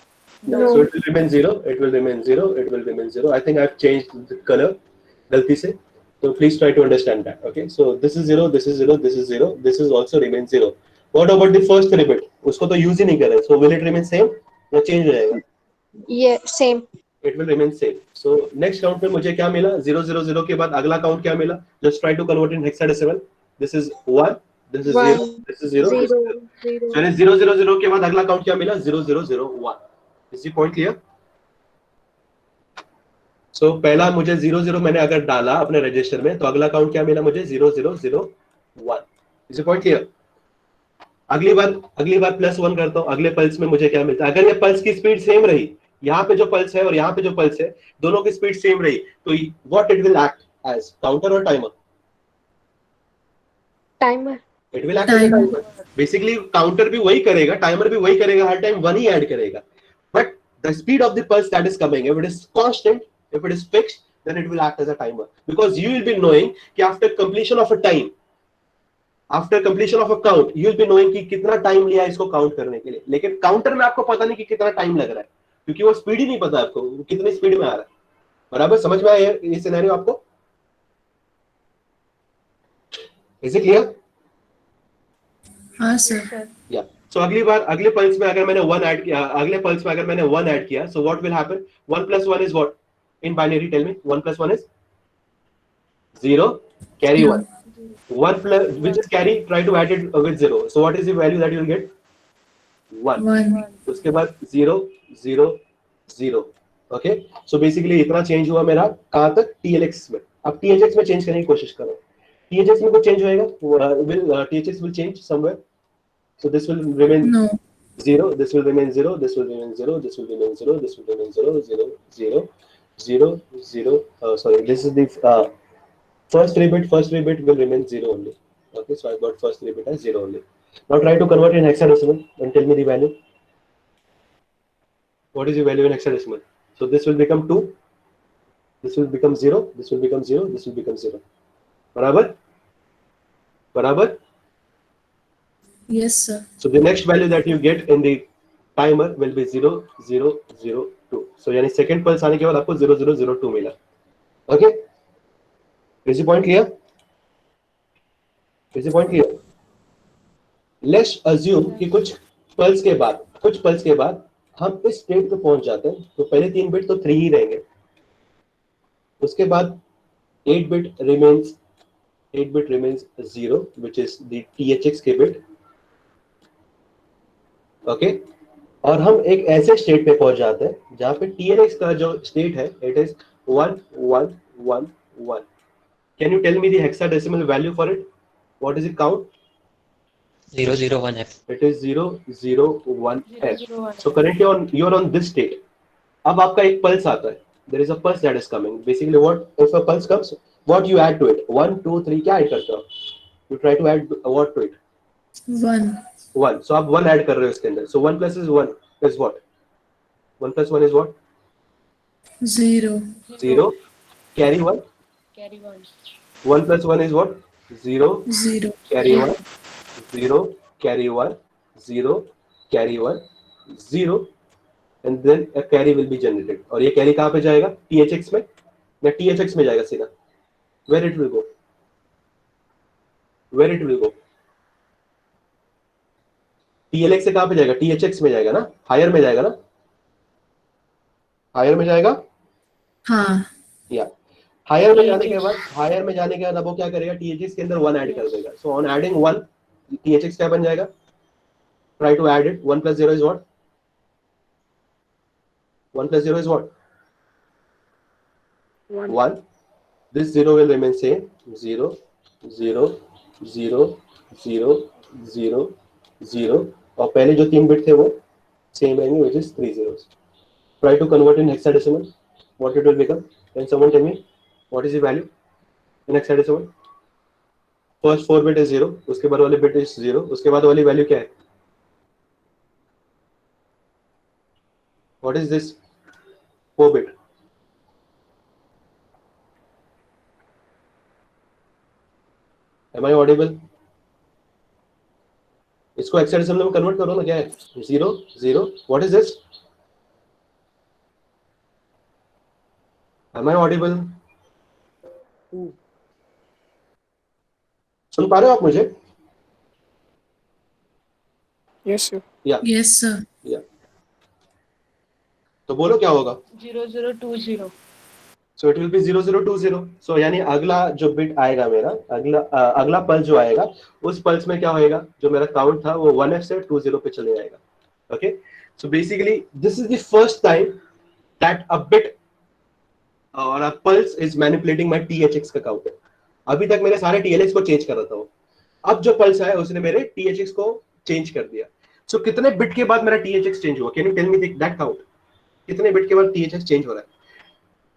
No. No. So it will remain 0. It will remain 0. It will remain 0. I think I've changed the color. गलती से. So please try to understand that. Okay. So this is 0. This is 0. This is 0. This is also remain 0. What about the first 3 bit? उसको तो use ही नहीं कर रहे. So will it remain same? या change हो जाएगा? Yeah, same. It will remain same. So next count में मुझे क्या मिला? 0 0 0 के बाद अगला count क्या मिला? Just try to convert in hexadecimal. This is 1. This is 0. 1, This is 0. This is 0. 0, 0. So 0 0 0 के बाद अगला count क्या मिला? 0 0 0 1. Is the point clear? So पहला मुझे 0 0 मैंने अगर डाला अपने रजिस्टर में तो अगला काउंट क्या मिला मुझे? 0 0 0 1. Is the point clear? अगली बार +1 करता हूँ. अगले पल्स में मुझे क्या मिलता है? अगर ये पल्स की स्पीड सेम रही, यहाँ पे जो पल्स है और यहाँ पे जो पल्स है, दोनों की स्पीड सेम रही, तो what it will act as? Counter और timer? Timer. It will act as a timer. Basically counter भी वही करेगा, टाइमर भी वही करेगा, हर टाइम 1 ही ऐड करेगा. But the speed of the pulse that is coming, if it is constant, if it is fixed, then it will act as a timer. Because you will be knowing कि after completion of a time, after completion of a count, you will be knowing कि कितना time लिया इसको count करने के लिए. लेकिन counter में आपको पता नहीं कि कितना टाइम लग रहा है, क्योंकि वो स्पीड ही नहीं पता आपको कितनी स्पीड में आ रहा है. बराबर समझ में आया ये सिनेरियो आपको? Is it clear? हाँ सर. Yeah. So अगले पल्स में अगर मैंने 1 ऐड किया, अगले पल्स में अगर मैंने 1 ऐड किया, so what will happen? 1 plus 1 is what? In binary, tell me. 1 plus 1 is 0. Carry 1. 1 plus which is carry. Try to add it with 0. So what is the value that you will get? 1. 1. उसके बाद 0 0 0. Okay. So basically इतना change हुआ मेरा कहाँ तक? TLX में. अब THX में चेंज करने की कोशिश करो. THX में कुछ चेंज होएगा? THX will change somewhere. So this will remain No. 0. This will remain 0. This will remain 0. This will remain 0. This will remain 0. 0 0 0 0. Sorry. This is the first 3 bit. First 3 bit will remain 0 only. Okay. So I got first 3 bit as 0 only. Now try to convert in hexadecimal and tell me the value. What is the value in hexadecimal? So this will become 2. This will become 0. This will become 0. This will become 0. बराबर? बराबर? Yes sir. So the next value that you get in the timer will be 0 0 0 2. So यानी second pulse आने के बाद आपको 0 0 0 2 मिला. Okay? Is the point clear? Is the point clear? Let's assume कि कुछ pulse के बाद हम इस स्टेट पे पहुंच जाते हैं. तो पहले 3 बिट तो 3 ही रहेंगे. उसके बाद 8 bit remains 0, which is the THX के bit. ओके और हम एक ऐसे स्टेट पे पहुंच जाते हैं जहां पे TLX का जो स्टेट है it is 1 1 1 1. Can you tell me the hexadecimal value for it? What is it count? 001F. It is 001F. 001. So currently you are on this state. अब आपका एक पल्स आता है. There is a pulse that is coming. Basically what if a pulse comes, what you add to it? 1 2 3 क्या add करते हो? You try to add what to it? 1. 1. So आप 1 add कर रहे हो इसके अंदर. So 1 plus is 1 is what? 1 plus 1 is what? 0. 0. Carry 1. Carry 1. 1 plus 1 is what? 0. 0. Carry 1. 0. Carry 1. 0. Carry 1. 0. And then a carry will be generated. और ये carry कहाँ पे जाएगा? THX में या THX में जाएगा सीधा? Where it will go? Where it will go? TLX से कहाँ पे जाएगा? THX में जाएगा ना? हायर में जाएगा ना? हायर में जाएगा? हाँ. या हायर में जाने के बाद अब वो क्या करेगा? THX के अंदर 1 ऐड कर देगा. सो ऑन एडिंग 1 THX क्या बन जाएगा? Try to add it. 1 plus 0 is what? 1 plus 0 is what? 1. This 0 will remain same. 0 0 0 0 0 0. और पहले जो 3 बिट थे वो सेम रहेंगे, which is 3 zeros. Try to convert in hexadecimal. What it will become? Can someone tell me what is the value in hexadecimal? First 4 bit is 0. उसके बाद वाले bit is 0. उसके बाद वाली value क्या है? What is this 4 bit? Am I audible? इसको hexadecimal में कन्वर्ट करो ना, क्या है 0 0, what is this? Am I audible? सुन पा रहे हो आप मुझे? Yes, sir. या Yes, sir. या तो बोलो क्या होगा? 0020. So it will B 0020. सो यानी अगला जो बिट आएगा मेरा, अगला पल्स जो आएगा, उस पल्स में क्या होएगा, जो मेरा काउंट था वो 1F से 20 पे चले जाएगा. Okay, so basically this is the first time that a bit और a pulse is manipulating my THX का काउंट. अभी तक मैंने सारे TLX को चेंज कर रहा था वो. अब जो पल्स आया उसने मेरे THX को चेंज कर दिया. सो कितने बिट के बाद मेरा THX चेंज हुआ? Can you tell me that count? कितने बिट के बाद THX चेंज हो रहा है?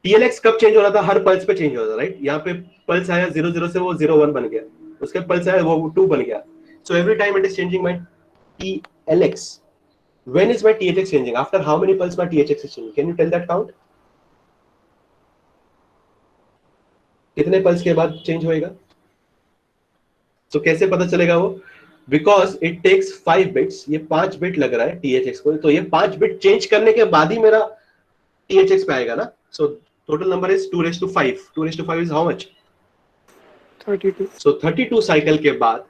TLX कब चेंज हो रहा था? हर पल्स पे चेंज हो रहा था, राइट? यहाँ पे पल्स आया 00 से वो 01 बन गया, उसके पल्स आया वो 2 बन गया. सो every time it is changing my TLX. When is my THX changing? After how many pulse my THX is changing? Can you tell that count? कितने पल्स के बाद चेंज होएगा? तो कैसे पता चलेगा वो? Because it takes 5 bits. ये 5 बिट लग रहा है THX को, तो ये 5 बिट चेंज करने के बाद ही मेरा THX पे आएगा ना. So total number is 2/5. 2/5 is how much? 32. So 32 cycle के बाद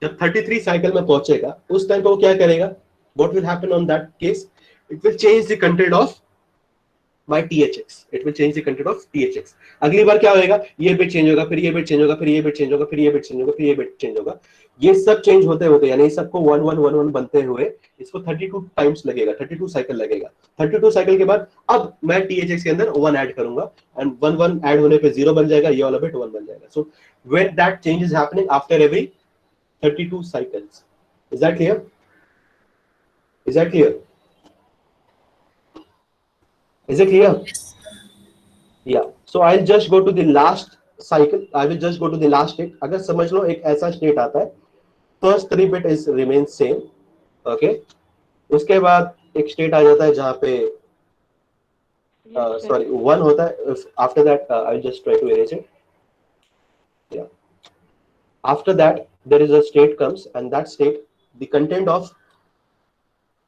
जब 33 साइकिल में पहुंचेगा, उस टाइम पे वो क्या करेगा? What will happen on that case? It will change the content of my THX. It will change the content of THX. अगली बार क्या होएगा? ये बिट चेंज होगा, फिर ये बिट चेंज होगा, फिर ये बिट चेंज होगा, फिर ये बिट चेंज होगा, फिर ये बिट चेंज होगा. ये सब चेंज होते होते यानी सबको 1 1 1 1 बनते हुए इसको 32 टाइम्स लगेगा, 32 साइकिल लगेगा. 32 साइकिल के बाद अब मैं THX के अंदर 1 ऐड करूंगा एंड 1 1 ऐड होने पे 0 बन जाएगा, ये वाला बिट 1 बन जाएगा. सो when that change is happening after every 32 cycles. Is that clear? Is that clear? Is it clear? Yeah. So I'll just go to the last cycle. I will just go to the last state. अगर समझ लो एक ऐसा state आता है, first 3 bit is remain same. Okay. उसके बाद एक state आ जाता है जहाँ पे sorry 1 होता है. After that I'll just try to erase it. Yeah. After that there is a state comes and that state the content of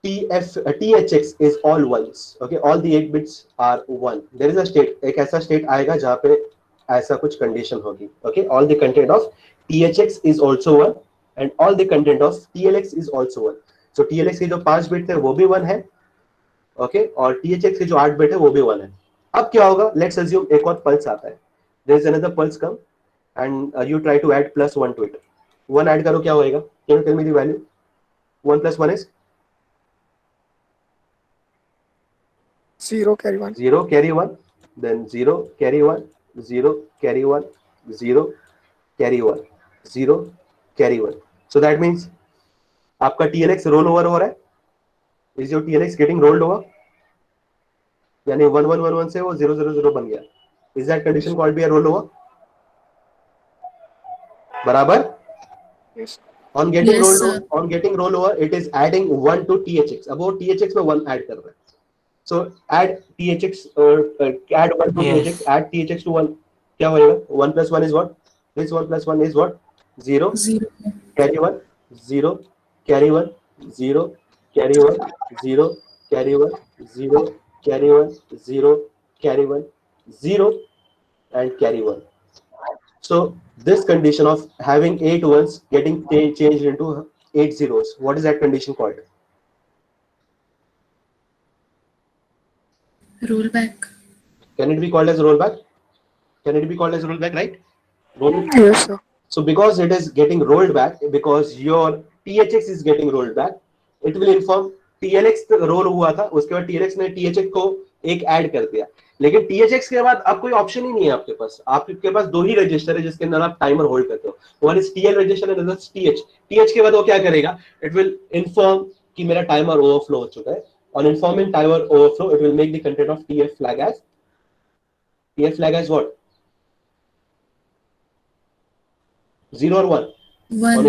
THX is all ones. Okay, all the 8 bits are 1. There is a state, एक ऐसा state आएगा जहाँ पे ऐसा कुछ condition होगी. Okay, all the content of THX is also 1 and all the content of TLX is also 1. So TLX के जो 5 bit थे वो भी 1 है. Okay, और THX के जो 8 bit है वो भी 1 है. अब क्या होगा? Let's assume एक और pulse आता है. There is another pulse come and you try to add +1 to it. 1 add करो, क्या होएगा? Can you tell me the value? 1 + 1 is 0 carry 1. 0 carry 1, then 0 carry 1, 0 carry 1, 0 carry 1, 0 carry 1. So that means आपका TLX roll over हो रहा है. Is your TLX getting rolled over? यानी 1 1 1 1 से वो 0 0 0 बन गया. Is that condition called be a roll over? बराबर? Yes. On getting Yes, roll over, it is adding 1 to THX. अब वो THX में 1 add कर रहा है. So add THX add 1 to Yes. THX, add THX to 1. क्या होएगा? 1 + 1 is what? This 1 + 1 is what? 0 0. carry 1, 0 carry 1, 0 carry 1, 0 carry 1, 0 carry 1, 0 carry 1, 0 and carry 1. So this condition of having 8 ones getting changed into 8 zeros, what is that condition called? Rollback. Can it be called as rollback? Can it be called as rollback, right? Yes, sir. So because it is getting rolled back, because your THX is getting rolled back, it will inform TLX roll हुआ था, उसके बाद TLX ने THX को एक add कर दिया. लेकिन THX के बाद अब कोई ऑप्शन ही नहीं है आपके पास. आपके पास 2 ही रजिस्टर है जिसके अंदर आप टाइमर होल्ड करते हो. One is TL register and other TH. TH के बाद वो क्या करेगा? इट विल इन्फॉर्म कि मेरा टाइमर ओवरफ्लो हो चुका है. On informing timer overflow, it will make the content of TF flag as what? 0 or 1? 1. On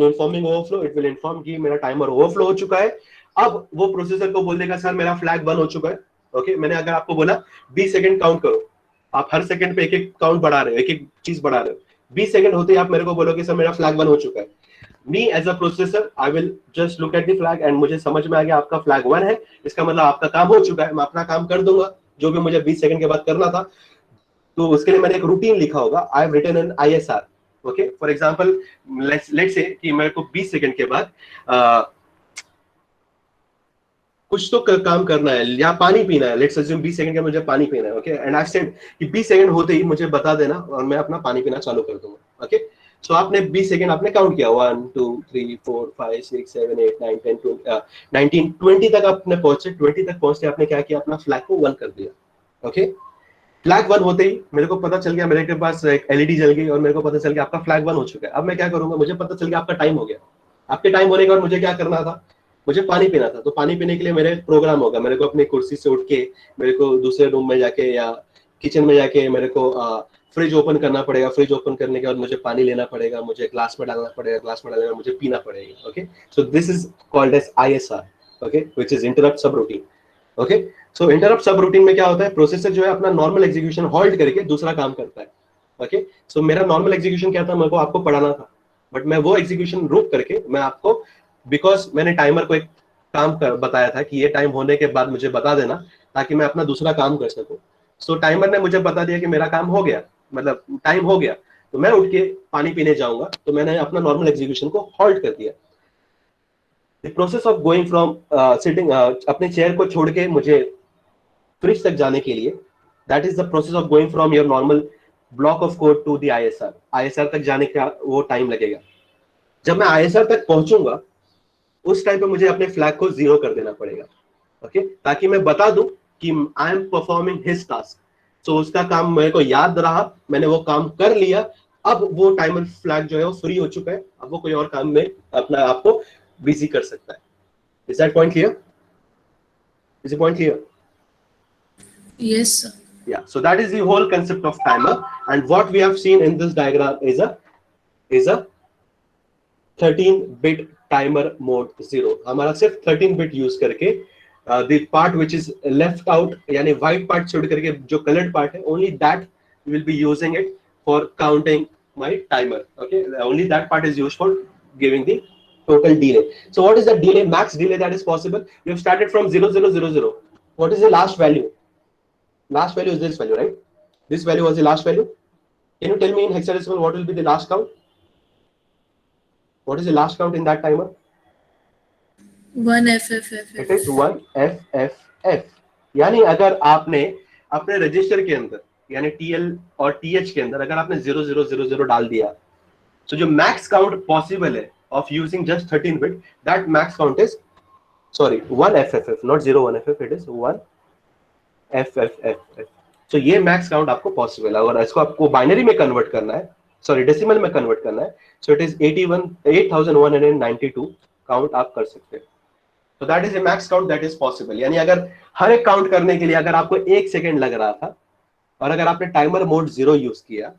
informing overflow, it will inform कि मेरा टाइमर ओवरफ्लो हो चुका है. अब वो प्रोसेसर को बोल देगा सर मेरा फ्लैग बंद हो चुका है. ओके, मैंने अगर आपको बोला 20 सेकंड काउंट करो, आप हर सेकंड पे एक एक काउंट बढ़ा रहे हो, एक एक चीज बढ़ा रहे हो. 20 सेकंड होते ही आप मेरे को बोलोगे सर मेरा फ्लैग 1 हो चुका है, me as a processor I will just look at the flag and मुझे समझ में आ गया आपका फ्लैग 1 है, इसका मतलब आपका काम हो चुका है, मैं अपना काम कर दूंगा जो भी मुझे 20 सेकंड के बाद करना था। तो उसके लिए मैंने एक रूटीन लिखा होगा, I have written an ISR। Okay, for example let's say कि मेरे को 20 सेकंड के बाद कुछ तो काम करना है या पानी पीना है, लेट्स अज्यूम 20 सेकंड के मुझे पानी पीना है। ओके, एंड आई सेड कि 20 सेकंड होते ही मुझे बता देना और मैं अपना पानी पीना चालू कर दूंगा। ओके, सो आपने 20 सेकंड आपने काउंट किया, 1 2 3 4 5 6 7 8 9 10 19 20 तक आपने पहुंचे। 20 तक पहुंचते आपने क्या किया, अपना फ्लैग को 1 कर दिया। ओके, फ्लैग 1 होते ही मेरे को पता चल गया, मेरे के पास एक LED जल गई और मेरे को पता चल गया आपका फ्लैग 1 हो चुका है। अब मैं क्या करूंगा, मुझे पता चल गया आपका टाइम हो गया। आपके टाइम होने के बाद मुझे क्या करना था, मुझे पानी पीना था। तो पानी पीने के लिए मेरे प्रोग्राम होगा, मेरे को अपनी कुर्सी से उठ के मेरे को दूसरे रूम में जाके या किचन में जाके मेरे को फ्रिज ओपन करना पड़ेगा। फ्रिज ओपन करने के बाद मुझे पानी लेना पड़ेगा, मुझे ग्लास में डालना पड़ेगा, ग्लास में डालने के बाद मुझे पीना पड़ेगा। Okay, so this is called as ISR, okay, which is interrupt subroutine. Okay, so interrupt subroutine में क्या होता है, प्रोसेसर जो है अपना नॉर्मल एग्जीक्यूशन हॉल्ट करके दूसरा काम करता है। ओके, सो मेरा नॉर्मल एग्जीक्यूशन क्या था, मेरे को आपको पढ़ाना था, बट मैं वो एग्जीक्यूशन रोक करके मैं आपको, बिकॉज मैंने टाइमर को एक काम बताया था कि ये टाइम होने के बाद मुझे बता देना ताकि मैं अपना दूसरा काम कर सकूं। सो टाइमर ने मुझे बता दिया कि मेरा काम हो गया, मतलब टाइम हो गया, तो मैं उठ के पानी पीने जाऊंगा, तो मैंने अपना नॉर्मल एग्जीक्यूशन को हॉल्ट कर दिया। The process of going from sitting, अपने चेयर को छोड़ के मुझे फ्रिज तक जाने के लिए, that is the process of going from your normal block of code to the ISR। ISR तक जाने का वो टाइम लगेगा। जब मैं ISR तक पहुंचूंगा उस टाइम पे मुझे अपने फ्लैग को 0 कर देना पड़ेगा। ओके, ताकि मैं बता दूं कि I am performing his task. So उसका काम मेरे को याद रहा, मैंने वो काम कर लिया, अब वो टाइमर फ्लैग जो है वो फ्री हो चुका है, अब वो कोई और काम में अपना आपको बिजी कर सकता है। Is that point clear? Is the point clear? Yes, sir. Yeah, so that is the whole concept of timer, and what we have seen in this diagram is a 13-bit timer mode 0। हमारा सिर्फ 13-bit use करके the part which is left out, यानी white part छोड़ करके जो colored part है, only that we will be using it for counting my timer। Okay, only that part is used for giving the total delay। So what is the delay, max delay that is possible? You have started from 0 0 0 0। What is the last value? Last value is this value, right? This value was the last value. Can you tell me in hexadecimal what will be the last count? What is the last count in that timer? 1FFF. It is 1FFF। यानी अगर आपने अपने register के अंदर यानी TL और TH के अंदर अगर आपने 0000 डाल दिया, so जो मैक्स काउंट पॉसिबल है of using just 13 bit, that max count is, sorry, 1FFF, not 01FF, it is 1FFF। so ये मैक्स काउंट आपको पॉसिबल है। अगर इसको आपको बाइनरी में कन्वर्ट करना है, सॉरी डेसिमल में कन्वर्ट करना है, so it is 81,192 काउंट आप कर सकते हैं। तो that is a max count that is possible. यानी अगर हर एक काउंट करने के लिए अगर आपको 1 सेकेंड लग रहा था और अगर आपने टाइमर मोड 0 यूज किया,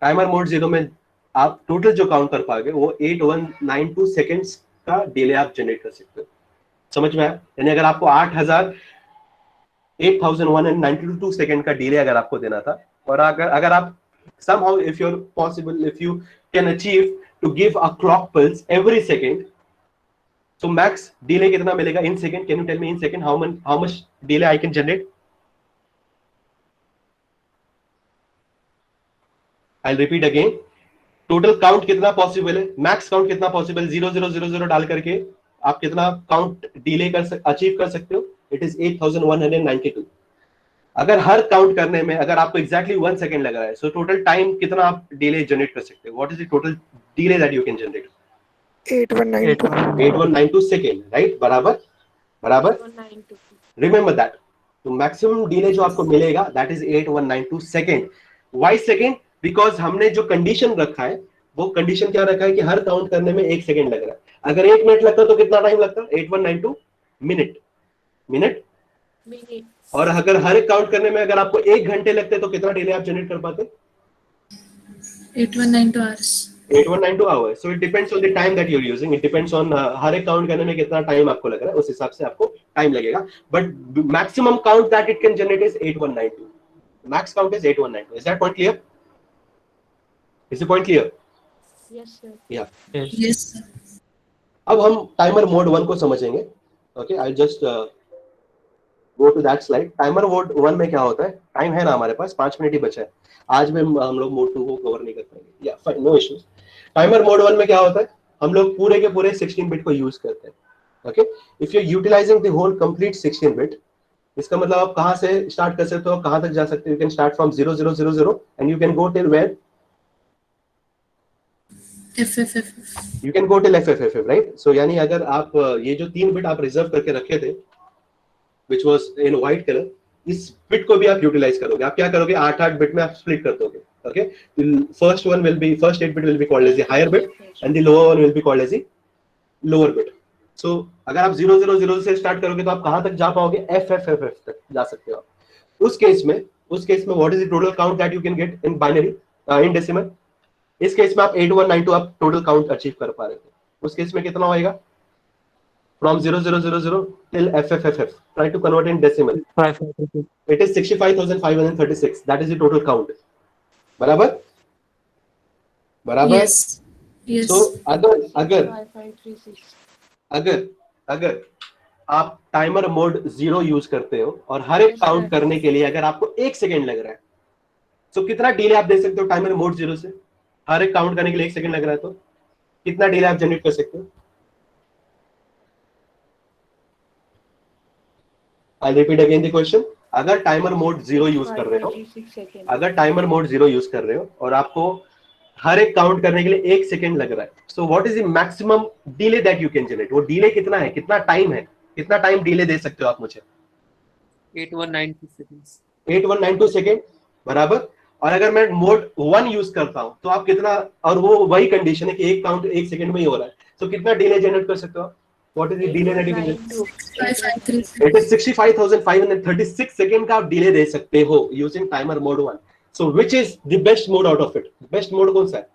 टाइमर मोड 0 में आप टोटल जो काउंट कर पाओगे वो 8192 सेकेंड्स का डिले आप जनरेट कर सकते हो। समझ में आया? यानी अगर आपको 8192 सेकेंड का डिले अगर आपको देना था, और अगर आप somehow if you're possible, if you can achieve to give a clock pulse every second, so max delay कितना मिलेगा in second? Can you tell me in second how much delay I can generate? I'll repeat again, total count कितना possible है, max count कितना possible, 0000 डाल करके आप कितना count delay achieve कर सकते हो? It is 8192। अगर हर काउंट करने में अगर आपको एग्जैक्टली 1 सेकेंड लग रहा है, सो टोटल टाइम कितना आप डिले जनरेट कर सकते हो? What is the total delay that you can generate? 8192 second, right? बराबर बराबर, रिमेंबर दैट। तो मैक्सिमम डिले जो आपको मिलेगा that is 8192 second. Why second? Because हमने जो कंडीशन रखा है वो कंडीशन क्या रखा है कि हर काउंट करने में 1 सेकेंड लग रहा है। अगर 1 मिनट लगता तो कितना टाइम लगता? 8192 मिनट। और अगर हर एक काउंट करने में अगर आपको 1 घंटे लगते तो कितना डिले आप जनरेट कर पाते? 8192 hours. 8192 hours। So it depends on the time that you're using. It depends on हर एक काउंट करने में कितना टाइम आपको लग रहा है, उस हिसाब से आपको टाइम लगेगा। But maximum count that it can generate is 8192. Max count is 8192. Is that point clear? Is the point clear? Yes, sir. Yes, sir. अब हम टाइमर मोड 1 को समझेंगे. Okay, I just go to that slide. Timer mode 1 में क्या होता है? Time है ना हमारे पास, 5 मिनट ही बचा है. आज में हम लोग मोड 2 को कवर नहीं कर पाएंगे. या fine, no issues. Timer mode 1 में क्या होता है? हम लोग पूरे के पूरे 16 बिट को यूज करते हैं. Okay, if you utilising the whole complete 16 bit, इसका मतलब आप कहां से स्टार्ट कर सकते हो, कहां तक जा सकते हो? You can start from 0000 and you can go till where? FFF. You can go till FFFF, right? So यानी अगर आप ये जो 3 बिट आप रिजर्व करके रखे थे, which was in white color, इस बिट को भी आप यूटिलाइज करोगे. आप क्या करोगे? 8 बिट में आप स्प्लिट कर दोगे. Okay, first 8 bit will be called as the higher bit and the lower one will be called as the lower bit. So अगर आप 000 से स्टार्ट करोगे तो आप कहां तक जा पाओगे? FFFF तक जा सकते हो. उस केस में what is the total count that you can get in binary, in decimal? इस केस में आप 8192 आप टोटल काउंट अचीव कर पा रहे थे. उस केस में कितना होएगा? From 0000 till FFFF. Try to convert in decimal. 532. It is 65,536. That is the total count. बराबर? Yes. Yes. So अगर 5536. अगर आप टाइमर मोड 0 यूज करते हो और हर एक काउंट करने के लिए अगर आपको 1 सेकेंड लग रहा है, तो कितना डिले आप दे सकते हो टाइमर मोड 0 से? हर एक काउंट करने के लिए 1 सेकंड लग रहा है तो कितना डिले आप जनरेट कर सकते हो? I repeat again the question. अगर टाइमर मोड 0 यूज कर रहे हो, 536 seconds. अगर टाइमर मोड 0 यूज कर रहे हो और आपको हर एक काउंट करने के लिए 1 सेकंड लग रहा है, सो what is the maximum delay that you can generate? वो डिले कितना है? कितना टाइम है? कितना टाइम डिले दे सकते हो आप मुझे? 8192 seconds. 8192 सेकंड. बराबर. और अगर मैं मोड 1 यूज करता हूं तो आप कितना, और वो वही कंडीशन है कि एक काउंट 1 सेकंड में ही हो रहा है, तो कितना डिले जनरेट कर सकते हो? What is the delay that you can generate? 553. It is 65,536 second का आप डिले दे सकते हो using timer mode 1. So which is the best mode out of it? Best mode कौन सा है?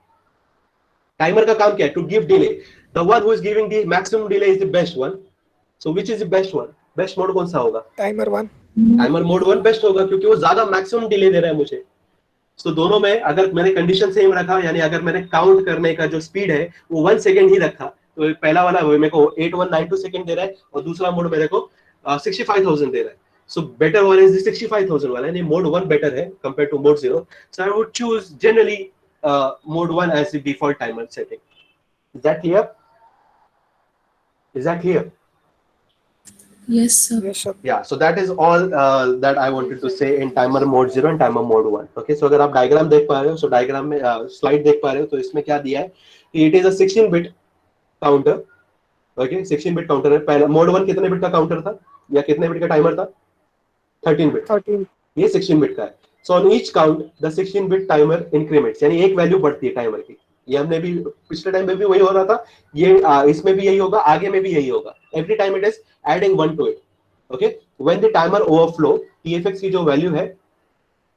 टाइमर का काम क्या है? To give delay. The one who is giving the maximum delay is the best one. So which is the best one? Best mode कौन सा होगा? Timer 1. टाइमर मोड 1 बेस्ट होगा क्योंकि वो ज्यादा मैक्सिमम डिले दे रहा है मुझे. तो दोनों में अगर मैंने कंडीशन सेम रखा, यानी अगर मैंने काउंट करने का जो स्पीड है वो 1 सेकंड ही रखा, तो पहला वाला मेरे को 8192 सेकंड दे रहा है और दूसरा मोड मेरे को 65,000 दे रहा है. So better one is the 65,000 वाला, यानी मोड 1 बेटर है compare to mode 0. So I would choose generally mode 1 as the default timer setting. Is that clear? Is that clear? Yes, sir. Yes, sir. Yeah, so that is all that I wanted to say in timer mode 0 and timer mode 1. Okay, so अगर आप diagram देख पा रहे हो, so diagram में slide देख पा रहे हो, तो इसमें क्या दिया है कि it is a 16 bit counter. Okay, 16 bit counter है. पहला मोड 1 कितने बिट का काउंटर था या कितने बिट का टाइमर था? 13 बिट. 13. ये 16 बिट का है. So on each count the 16 bit timer increments, यानी एक वैल्यू बढ़ती है टाइमर की. ये हमने भी पिछले टाइम में भी वही हो रहा था, ये इसमें भी यही होगा, आगे में भी यही होगा. Every time it is adding 1 to it. Okay, when the timer overflow, TFX की जो वैल्यू है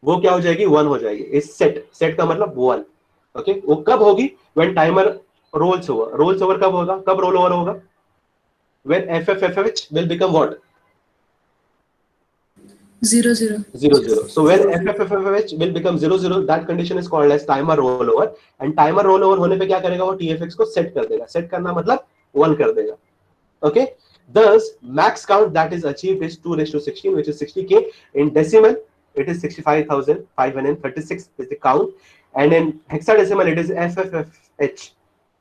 वो क्या हो जाएगी? 1 हो जाएगी. इस सेट का मतलब 1. ओके, वो कब होगी? when timer rolls over कब होगा? कब रोल ओवर होगा? when FFFH will become what? 00. 00. So when FFFH will become 00, that condition is called as timer rollover. And timer rollover होने पे क्या करेगा? वो TFX को सेट कर देगा. सेट करना मतलब 1 कर देगा. Okay. Thus, max count that is achieved is 2:16, which is 60k. In decimal, it is 65,536 is the count, and in hexadecimal, it is FFFH.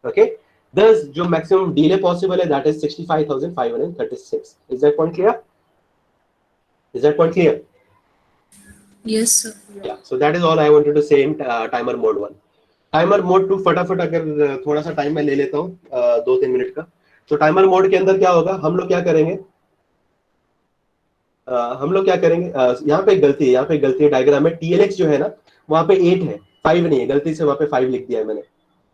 Okay. Thus, जो maximum delay possible है, that is 65,536. Is that point clear? Is that point clear? Yes, sir. Yeah. So that is all I wanted to say in timer mode 1. Timer mode 2 फटाफट अगर थोड़ा सा time मैं ले लेता हूँ 2-3 मिनट का. तो टाइमर मोड के अंदर क्या होगा? हम लोग क्या करेंगे? यहाँ पे एक गलती है डायग्राम में. TLX जो है ना, वहां पे 8 है, 5 नहीं है. गलती से वहां पे 5 लिख दिया है मैंने.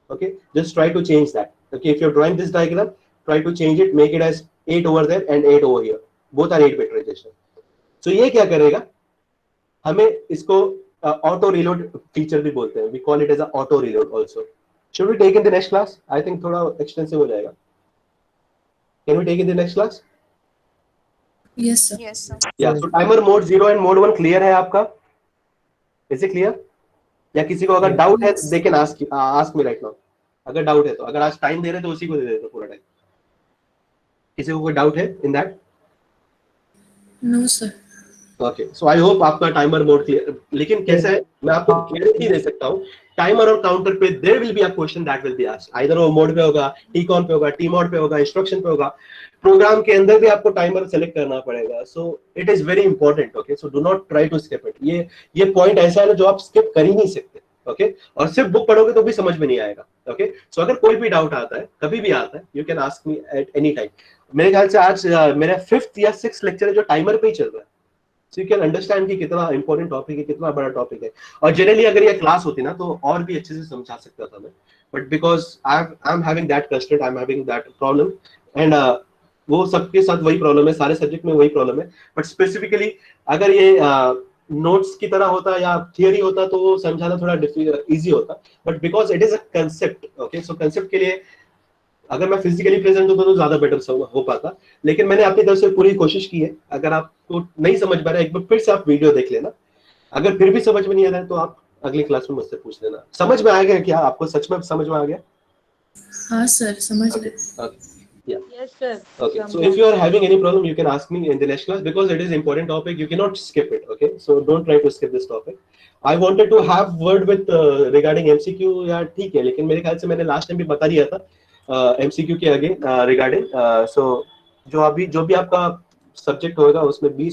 Okay, just try to change that. Okay, if you are drawing this diagram, try to change it, make it as 8 over there and 8 over here. Both are 8 bit register. So ये क्या करेगा? हमें इसको ऑटो रिलोड फीचर भी बोलते हैं. We call it as a auto reload also. Should we take in the next class? I think थोड़ा extensive हो जाएगा. Can we take in the next class? Yes, sir. Yes, sir. Yeah. So timer mode 0 and mode 1 clear है आपका? Is it clear? या किसी को अगर doubt है they can ask me right now, अगर डाउट है तो, अगर आज टाइम दे रहे तो उसी को दे देते पूरा टाइम। किसी को कोई डाउट है in that? No sir. Okay, so I hope आपका टाइमर मोड क्लियर, लेकिन कैसे है मैं आपको गारंटी दे सकता हूँ, टाइमर और काउंटर पे there will be a question that will be asked, either वो मोड पे होगा, टीकॉन पे होगा, टी मोड पे होगा, इंस्ट्रक्शन पे होगा, प्रोग्राम के अंदर भी आपको टाइमर सेलेक्ट करना पड़ेगा। So it is very important, okay, so do not try to skip it. ये पॉइंट ऐसा है ना जो आप स्किप कर ही नहीं सकते, ओके, और सिर्फ बुक पढ़ोगे तो भी समझ में नहीं आएगा, ओके। सो अगर कोई भी डाउट आता है, कभी भी आता है, you can ask me at any time. मेरे ख्याल से आज मेरा 5th या 6th लेक्चर है जो टाइमर पे ही चल रहा है, सो यू कैन अंडरस्टैंड कि कितना इंपॉर्टेंट टॉपिक है, कितना बड़ा टॉपिक है। और जनरली अगर ये क्लास होती ना तो और भी अच्छे से समझा सकता था मैं, but because I am having that constraint, I am having that problem, and वो सबके साथ वही प्रॉब्लम है, सारे सब्जेक्ट में वही प्रॉब्लम है। बट स्पेसिफिकली अगर ये नोट्स की तरह होता या थियरी होता तो वो समझाना थोड़ा इजी होता, but because it is a concept, okay, so concept के लिए अगर मैं फिजिकली प्रेजेंट होता तो ज्यादा बेटर हो पाता, लेकिन मैंने अपनी तरफ से पूरी कोशिश की है। अगर आपको नहीं समझ पा रहा है, एक बार फिर से आप वीडियो देख लेना, अगर फिर भी समझ में नहीं आ रहा है तो आप अगली क्लास में मुझसे पूछ लेना। समझ में आ गया क्या? आपको सच में समझ में आ गया? हाँ सर, समझ गए। Yes, sir. Okay, so if you are having any problem, you can ask me in the next class because it is important topic. You cannot skip it. Okay, so don't try to skip this topic. I wanted to have word with regarding MCQ या ठीक है, लेकिन मेरे ख्याल से मैंने last time भी बता दिया था MCQ के आगे रिगार्डिंग। सो जो भी आपका सब्जेक्ट होगा उसमें 20